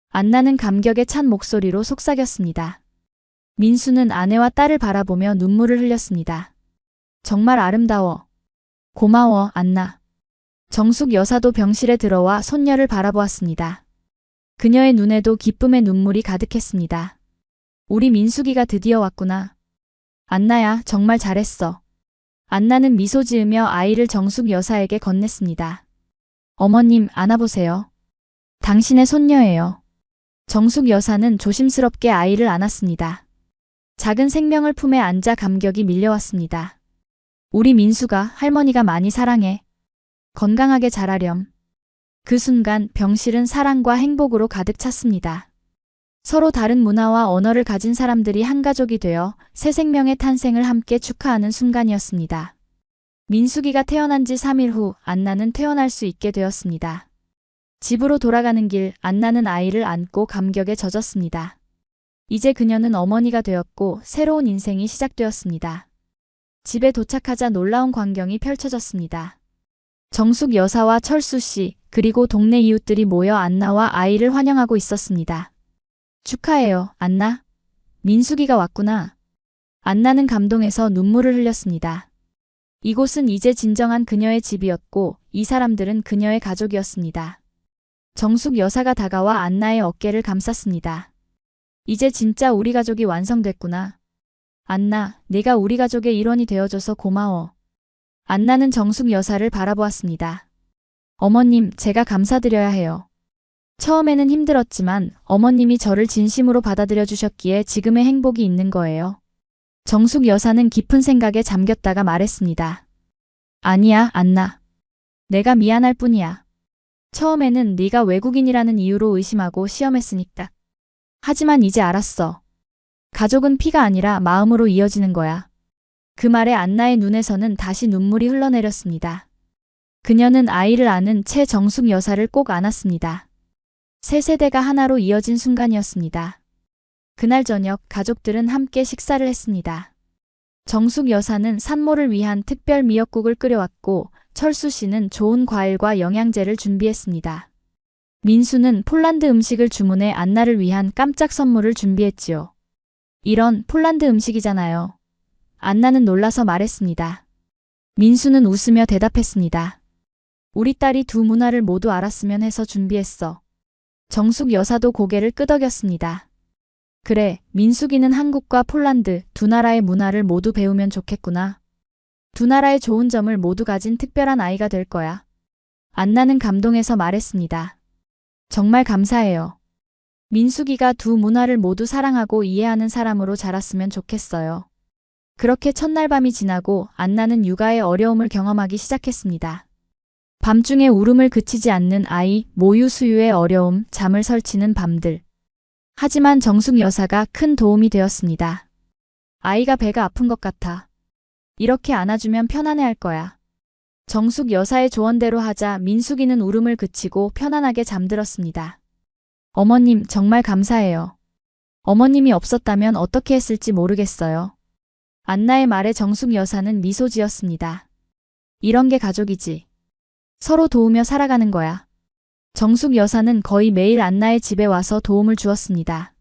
안나는 감격에 찬 목소리로 속삭였습니다. 민수는 아내와 딸을 바라보며 눈물을 흘렸습니다. 정말 아름다워. 고마워, 안나. 정숙 여사도 병실에 들어와 손녀를 바라보았습니다. 그녀의 눈에도 기쁨의 눈물이 가득했습니다. 우리 민숙이가 드디어 왔구나. 안나야, 정말 잘했어. 안나는 미소 지으며 아이를 정숙 여사에게 건넸습니다. 어머님, 안아보세요. 당신의 손녀예요. 정숙 여사는 조심스럽게 아이를 안았습니다. 작은 생명을 품에 안자 감격이 밀려왔습니다. 우리 민수가 할머니가 많이 사랑해. 건강하게 자라렴. 그 순간 병실은 사랑과 행복으로 가득 찼습니다. 서로 다른 문화와 언어를 가진 사람들이 한 가족이 되어 새 생명의 탄생을 함께 축하하는 순간이었습니다. 민숙이가 태어난 지 3일 후 안나는 퇴원할 수 있게 되었습니다. 집으로 돌아가는 길 안나는 아이를 안고 감격에 젖었습니다. 이제 그녀는 어머니가 되었고 새로운 인생이 시작되었습니다. 집에 도착하자 놀라운 광경이 펼쳐졌습니다. 정숙 여사와 철수 씨 그리고 동네 이웃들이 모여 안나와 아이를 환영하고 있었습니다. 축하해요, 안나. 민숙이가 왔구나. 안나는 감동해서 눈물을 흘렸습니다. 이곳은 이제 진정한 그녀의 집이었고 이 사람들은 그녀의 가족이었습니다. 정숙 여사가 다가와 안나의 어깨를 감쌌습니다. 이제 진짜 우리 가족이 완성됐구나. 안나, 네가 우리 가족의 일원이 되어줘서 고마워. 안나는 정숙 여사를 바라보았습니다. 어머님, 제가 감사드려야 해요. 처음에는 힘들었지만 어머님이 저를 진심으로 받아들여 주셨기에 지금의 행복이 있는 거예요. 정숙 여사는 깊은 생각에 잠겼다가 말했습니다. 아니야, 안나. 내가 미안할 뿐이야. 처음에는 네가 외국인이라는 이유로 의심하고 시험했으니까. 하지만 이제 알았어. 가족은 피가 아니라 마음으로 이어지는 거야. 그 말에 안나의 눈에서는 다시 눈물이 흘러내렸습니다. 그녀는 아이를 안은 채 정숙 여사를 꼭 안았습니다. 세 세대가 하나로 이어진 순간이었습니다. 그날 저녁 가족들은 함께 식사를 했습니다. 정숙 여사는 산모를 위한 특별 미역국을 끓여왔고 철수 씨는 좋은 과일과 영양제를 준비했습니다. 민수는 폴란드 음식을 주문해 안나를 위한 깜짝 선물을 준비했지요. 이런 폴란드 음식이잖아요. 안나는 놀라서 말했습니다. 민수는 웃으며 대답했습니다. 우리 딸이 두 문화를 모두 알았으면 해서 준비했어. 정숙 여사도 고개를 끄덕였습니다. 그래, 민숙이는 한국과 폴란드 두 나라의 문화를 모두 배우면 좋겠구나. 두 나라의 좋은 점을 모두 가진 특별한 아이가 될 거야. 안나는 감동해서 말했습니다. 정말 감사해요. 민숙이가 두 문화를 모두 사랑하고 이해하는 사람으로 자랐으면 좋겠어요. 그렇게 첫날 밤이 지나고 안나는 육아의 어려움을 경험하기 시작했습니다. 밤중에 울음을 그치지 않는 아이, 모유 수유의 어려움, 잠을 설치는 밤들. 하지만 정숙 여사가 큰 도움이 되었습니다. 아이가 배가 아픈 것 같아. 이렇게 안아주면 편안해할 거야. 정숙 여사의 조언대로 하자 민숙이는 울음을 그치고 편안하게 잠들었습니다. 어머님, 정말 감사해요. 어머님이 없었다면 어떻게 했을지 모르겠어요. 안나의 말에 정숙 여사는 미소 지었습니다. 이런 게 가족이지. 서로 도우며 살아가는 거야. 정숙 여사는 거의 매일 안나의 집에 와서 도움을 주었습니다.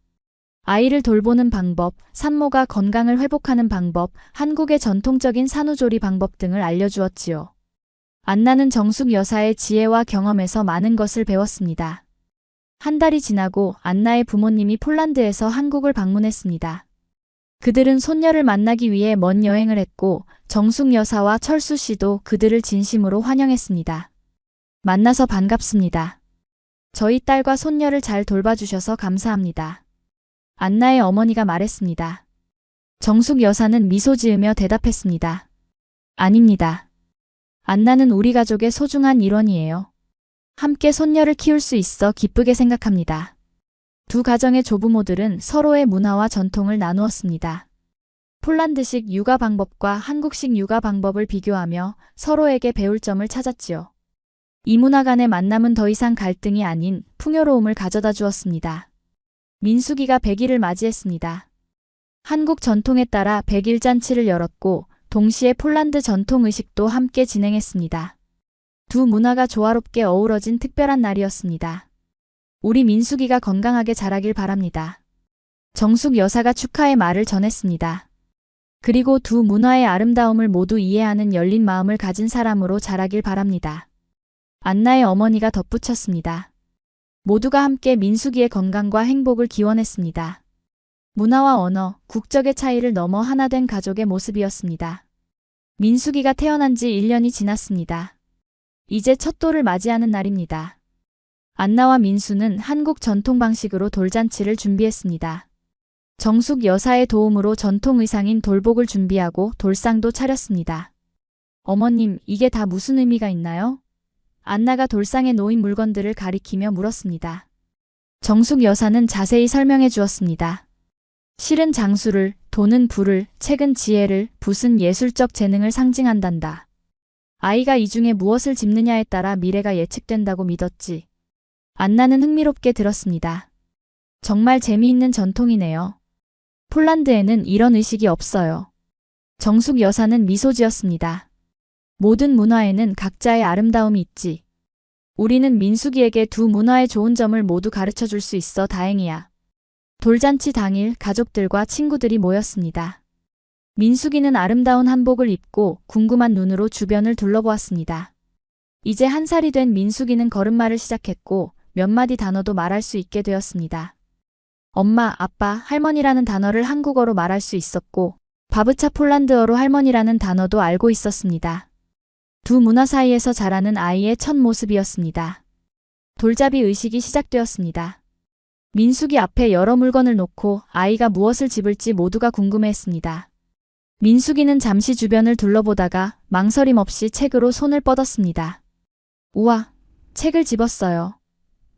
아이를 돌보는 방법, 산모가 건강을 회복하는 방법, 한국의 전통적인 산후조리 방법 등을 알려주었지요. 안나는 정숙 여사의 지혜와 경험에서 많은 것을 배웠습니다. 한 달이 지나고 안나의 부모님이 폴란드에서 한국을 방문했습니다. 그들은 손녀를 만나기 위해 먼 여행을 했고 정숙 여사와 철수 씨도 그들을 진심으로 환영했습니다. 만나서 반갑습니다. 저희 딸과 손녀를 잘 돌봐주셔서 감사합니다. 안나의 어머니가 말했습니다. 정숙 여사는 미소 지으며 대답했습니다. 아닙니다. 안나는 우리 가족의 소중한 일원이에요. 함께 손녀를 키울 수 있어 기쁘게 생각합니다. 두 가정의 조부모들은 서로의 문화와 전통을 나누었습니다. 폴란드식 육아 방법과 한국식 육아 방법을 비교하며 서로에게 배울 점을 찾았지요. 이 문화 간의 만남은 더 이상 갈등이 아닌 풍요로움을 가져다 주었습니다. 민숙이가 100일을 맞이했습니다. 한국 전통에 따라 100일 잔치를 열었고 동시에 폴란드 전통 의식도 함께 진행했습니다. 두 문화가 조화롭게 어우러진 특별한 날이었습니다. 우리 민숙이가 건강하게 자라길 바랍니다. 정숙 여사가 축하의 말을 전했습니다. 그리고 두 문화의 아름다움을 모두 이해하는 열린 마음을 가진 사람으로 자라길 바랍니다. 안나의 어머니가 덧붙였습니다. 모두가 함께 민숙이의 건강과 행복을 기원했습니다. 문화와 언어, 국적의 차이를 넘어 하나 된 가족의 모습이었습니다. 민숙이가 태어난 지 1년이 지났습니다. 이제 첫 돌을 맞이하는 날입니다. 안나와 민수는 한국 전통 방식으로 돌잔치를 준비했습니다. 정숙 여사의 도움으로 전통 의상인 돌복을 준비하고 돌상도 차렸습니다. 어머님, 이게 다 무슨 의미가 있나요? 안나가 돌상에 놓인 물건들을 가리키며 물었습니다. 정숙 여사는 자세히 설명해 주었습니다. 실은 장수를, 돈은 부를, 책은 지혜를, 붓은 예술적 재능을 상징한단다. 아이가 이 중에 무엇을 짚느냐에 따라 미래가 예측된다고 믿었지. 안나는 흥미롭게 들었습니다. 정말 재미있는 전통이네요. 폴란드에는 이런 의식이 없어요. 정숙 여사는 미소 지었습니다. 모든 문화에는 각자의 아름다움이 있지. 우리는 민숙이에게 두 문화의 좋은 점을 모두 가르쳐 줄 수 있어 다행이야. 돌잔치 당일 가족들과 친구들이 모였습니다. 민숙이는 아름다운 한복을 입고 궁금한 눈으로 주변을 둘러보았습니다. 이제 1살이 된 민숙이는 걸음마를 시작했고 몇 마디 단어도 말할 수 있게 되었습니다. 엄마, 아빠, 할머니라는 단어를 한국어로 말할 수 있었고 바브차 폴란드어로 할머니라는 단어도 알고 있었습니다. 두 문화 사이에서 자라는 아이의 첫 모습이었습니다. 돌잡이 의식이 시작되었습니다. 민숙이 앞에 여러 물건을 놓고 아이가 무엇을 집을지 모두가 궁금해했습니다. 민숙이는 잠시 주변을 둘러보다가 망설임 없이 책으로 손을 뻗었습니다. 우와, 책을 집었어요.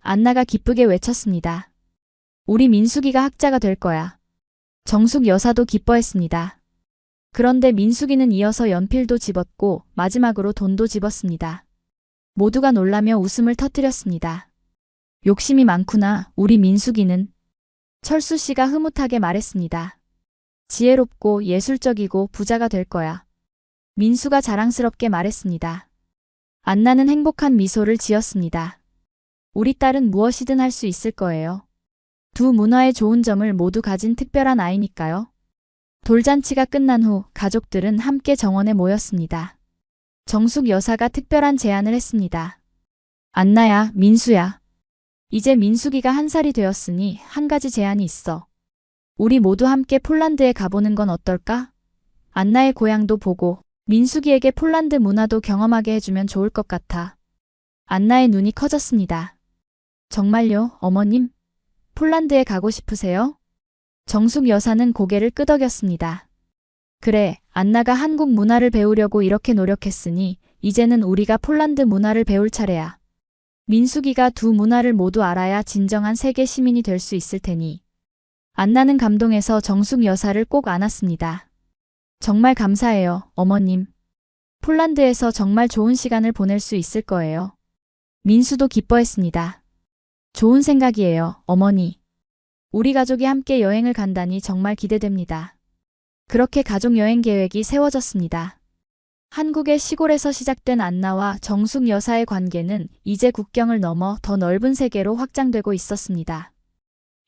안나가 기쁘게 외쳤습니다. 우리 민숙이가 학자가 될 거야. 정숙 여사도 기뻐했습니다. 그런데 민숙이는 이어서 연필도 집었고 마지막으로 돈도 집었습니다. 모두가 놀라며 웃음을 터뜨렸습니다. 욕심이 많구나, 우리 민숙이는. 철수 씨가 흐뭇하게 말했습니다. 지혜롭고 예술적이고 부자가 될 거야. 민수가 자랑스럽게 말했습니다. 안나는 행복한 미소를 지었습니다. 우리 딸은 무엇이든 할 수 있을 거예요. 두 문화의 좋은 점을 모두 가진 특별한 아이니까요. 돌잔치가 끝난 후 가족들은 함께 정원에 모였습니다. 정숙 여사가 특별한 제안을 했습니다. 안나야, 민수야. 이제 민숙이가 1살이 되었으니 한 가지 제안이 있어. 우리 모두 함께 폴란드에 가보는 건 어떨까? 안나의 고향도 보고 민숙이에게 폴란드 문화도 경험하게 해주면 좋을 것 같아. 안나의 눈이 커졌습니다. 정말요, 어머님? 폴란드에 가고 싶으세요? 정숙 여사는 고개를 끄덕였습니다. 그래, 안나가 한국 문화를 배우려고 이렇게 노력했으니 이제는 우리가 폴란드 문화를 배울 차례야. 민숙이가 두 문화를 모두 알아야 진정한 세계 시민이 될 수 있을 테니. 안나는 감동해서 정숙 여사를 꼭 안았습니다. 정말 감사해요, 어머님. 폴란드에서 정말 좋은 시간을 보낼 수 있을 거예요. 민수도 기뻐했습니다. 좋은 생각이에요, 어머니. 우리 가족이 함께 여행을 간다니 정말 기대됩니다. 그렇게 가족 여행 계획이 세워졌습니다. 한국의 시골에서 시작된 안나와 정숙 여사의 관계는 이제 국경을 넘어 더 넓은 세계로 확장되고 있었습니다.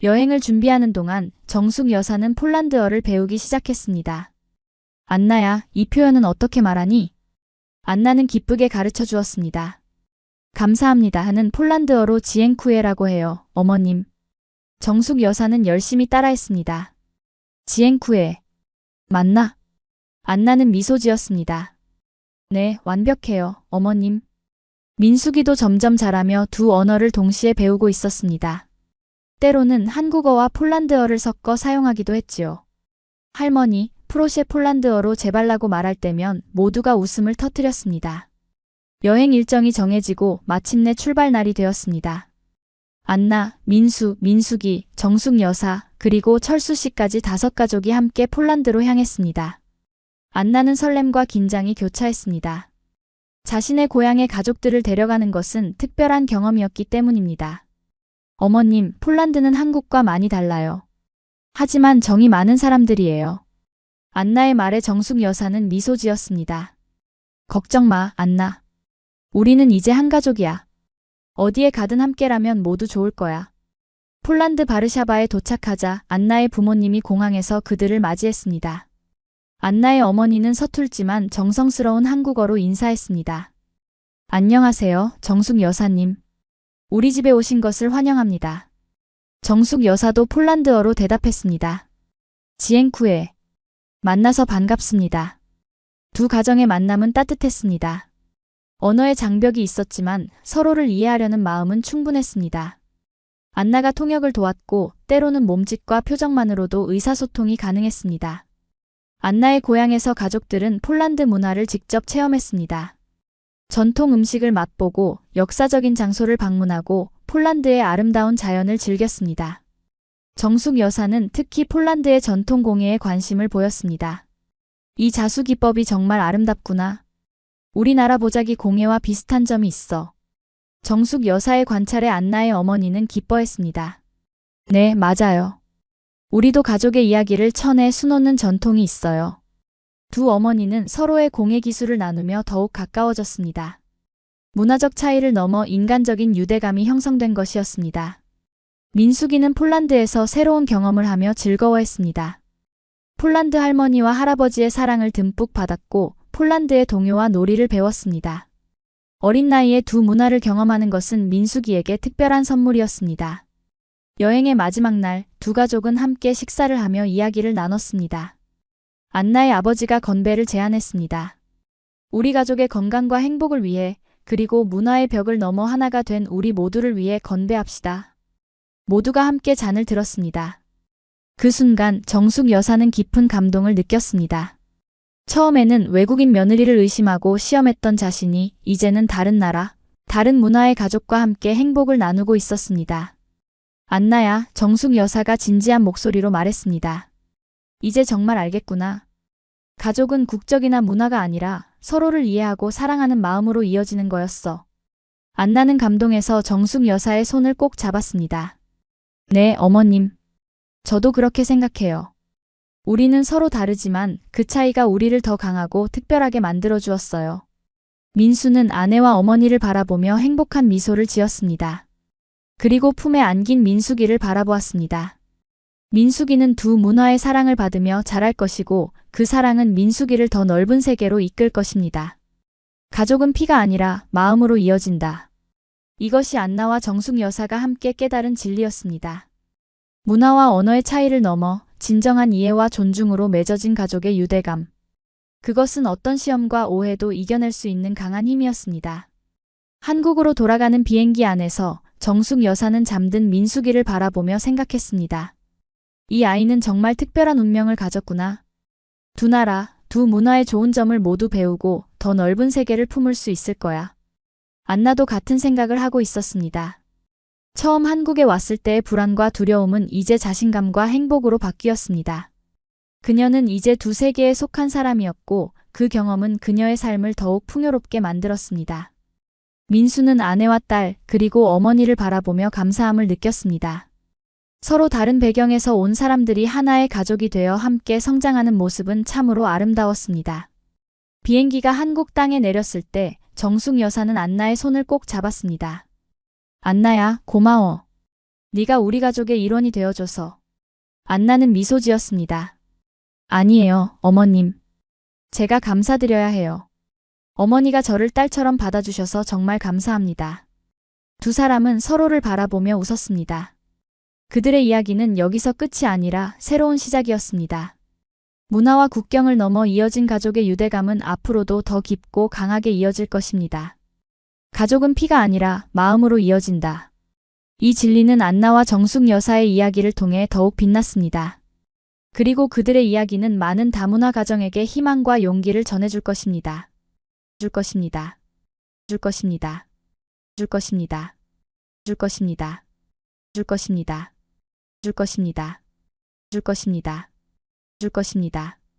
여행을 준비하는 동안 정숙 여사는 폴란드어를 배우기 시작했습니다. 안나야, 이 표현은 어떻게 말하니? 안나는 기쁘게 가르쳐 주었습니다. 감사합니다 하는 폴란드어로 지엔쿠에라고 해요, 어머님. 정숙 여사는 열심히 따라했습니다. 지엔쿠에. 맞나? 안나는 미소 지었습니다. 네, 완벽해요, 어머님. 민숙이도 점점 자라며 두 언어를 동시에 배우고 있었습니다. 때로는 한국어와 폴란드어를 섞어 사용하기도 했지요. 할머니, 프로셰 폴란드어로 제발라고 말할 때면 모두가 웃음을 터뜨렸습니다. 여행 일정이 정해지고 마침내 출발 날이 되었습니다. 안나, 민수, 민숙이, 정숙 여사, 그리고 철수 씨까지 5가족이 함께 폴란드로 향했습니다. 안나는 설렘과 긴장이 교차했습니다. 자신의 고향의 가족들을 데려가는 것은 특별한 경험이었기 때문입니다. 어머님, 폴란드는 한국과 많이 달라요. 하지만 정이 많은 사람들이에요. 안나의 말에 정숙 여사는 미소 지었습니다. 걱정 마, 안나. 우리는 이제 한 가족이야. 어디에 가든 함께라면 모두 좋을 거야. 폴란드 바르샤바에 도착하자 안나의 부모님이 공항에서 그들을 맞이했습니다. 안나의 어머니는 서툴지만 정성스러운 한국어로 인사했습니다. 안녕하세요, 정숙 여사님. 우리 집에 오신 것을 환영합니다. 정숙 여사도 폴란드어로 대답했습니다. 지엔쿠에. 만나서 반갑습니다. 두 가정의 만남은 따뜻했습니다. 언어의 장벽이 있었지만 서로를 이해하려는 마음은 충분했습니다. 안나가 통역을 도왔고 때로는 몸짓과 표정만으로도 의사소통이 가능했습니다. 안나의 고향에서 가족들은 폴란드 문화를 직접 체험했습니다. 전통 음식을 맛보고 역사적인 장소를 방문하고 폴란드의 아름다운 자연을 즐겼습니다. 정숙 여사는 특히 폴란드의 전통 공예에 관심을 보였습니다. 이 자수기법이 정말 아름답구나. 우리나라 보자기 공예와 비슷한 점이 있어. 정숙 여사의 관찰에 안나의 어머니는 기뻐했습니다. 네, 맞아요. 우리도 가족의 이야기를 천에 수놓는 전통이 있어요. 두 어머니는 서로의 공예 기술을 나누며 더욱 가까워졌습니다. 문화적 차이를 넘어 인간적인 유대감이 형성된 것이었습니다. 민숙이는 폴란드에서 새로운 경험을 하며 즐거워했습니다. 폴란드 할머니와 할아버지의 사랑을 듬뿍 받았고 폴란드의 동요와 놀이를 배웠습니다. 어린 나이에 두 문화를 경험하는 것은 민숙이에게 특별한 선물이었습니다. 여행의 마지막 날 두 가족은 함께 식사를 하며 이야기를 나눴습니다. 안나의 아버지가 건배를 제안했습니다. 우리 가족의 건강과 행복을 위해 그리고 문화의 벽을 넘어 하나가 된 우리 모두를 위해 건배합시다. 모두가 함께 잔을 들었습니다. 그 순간 정숙 여사는 깊은 감동을 느꼈습니다. 처음에는 외국인 며느리를 의심하고 시험했던 자신이 이제는 다른 나라, 다른 문화의 가족과 함께 행복을 나누고 있었습니다. 안나야, 정숙 여사가 진지한 목소리로 말했습니다. 이제 정말 알겠구나. 가족은 국적이나 문화가 아니라 서로를 이해하고 사랑하는 마음으로 이어지는 거였어. 안나는 감동해서 정숙 여사의 손을 꼭 잡았습니다. 네, 어머님. 저도 그렇게 생각해요. 우리는 서로 다르지만 그 차이가 우리를 더 강하고 특별하게 만들어 주었어요. 민수는 아내와 어머니를 바라보며 행복한 미소를 지었습니다. 그리고 품에 안긴 민숙이를 바라보았습니다. 민숙이는 두 문화의 사랑을 받으며 자랄 것이고 그 사랑은 민숙이를 더 넓은 세계로 이끌 것입니다. 가족은 피가 아니라 마음으로 이어진다. 이것이 안나와 정숙 여사가 함께 깨달은 진리였습니다. 문화와 언어의 차이를 넘어 진정한 이해와 존중으로 맺어진 가족의 유대감. 그것은 어떤 시험과 오해도 이겨낼 수 있는 강한 힘이었습니다. 한국으로 돌아가는 비행기 안에서 정숙 여사는 잠든 민숙이를 바라보며 생각했습니다. 이 아이는 정말 특별한 운명을 가졌구나. 두 나라, 두 문화의 좋은 점을 모두 배우고 더 넓은 세계를 품을 수 있을 거야. 안나도 같은 생각을 하고 있었습니다. 처음 한국에 왔을 때의 불안과 두려움은 이제 자신감과 행복으로 바뀌었습니다. 그녀는 이제 두 세계에 속한 사람이었고 그 경험은 그녀의 삶을 더욱 풍요롭게 만들었습니다. 민수는 아내와 딸 그리고 어머니를 바라보며 감사함을 느꼈습니다. 서로 다른 배경에서 온 사람들이 하나의 가족이 되어 함께 성장하는 모습은 참으로 아름다웠습니다. 비행기가 한국 땅에 내렸을 때 정숙 여사는 안나의 손을 꼭 잡았습니다. 안나야, 고마워. 네가 우리 가족의 일원이 되어줘서. 안나는 미소 지었습니다. 아니에요, 어머님. 제가 감사드려야 해요. 어머니가 저를 딸처럼 받아주셔서 정말 감사합니다. 두 사람은 서로를 바라보며 웃었습니다. 그들의 이야기는 여기서 끝이 아니라 새로운 시작이었습니다. 문화와 국경을 넘어 이어진 가족의 유대감은 앞으로도 더 깊고 강하게 이어질 것입니다. 가족은 피가 아니라 마음으로 이어진다. 이 진리는 안나와 정숙 여사의 이야기를 통해 더욱 빛났습니다. 그리고 그들의 이야기는 많은 다문화 가정에게 희망과 용기를 전해줄 것입니다. 줄 것입니다. 줄 것입니다. 줄 것입니다. 줄 것입니다. 줄 것입니다. 줄 것입니다. 줄 것입니다. 줄 것입니다.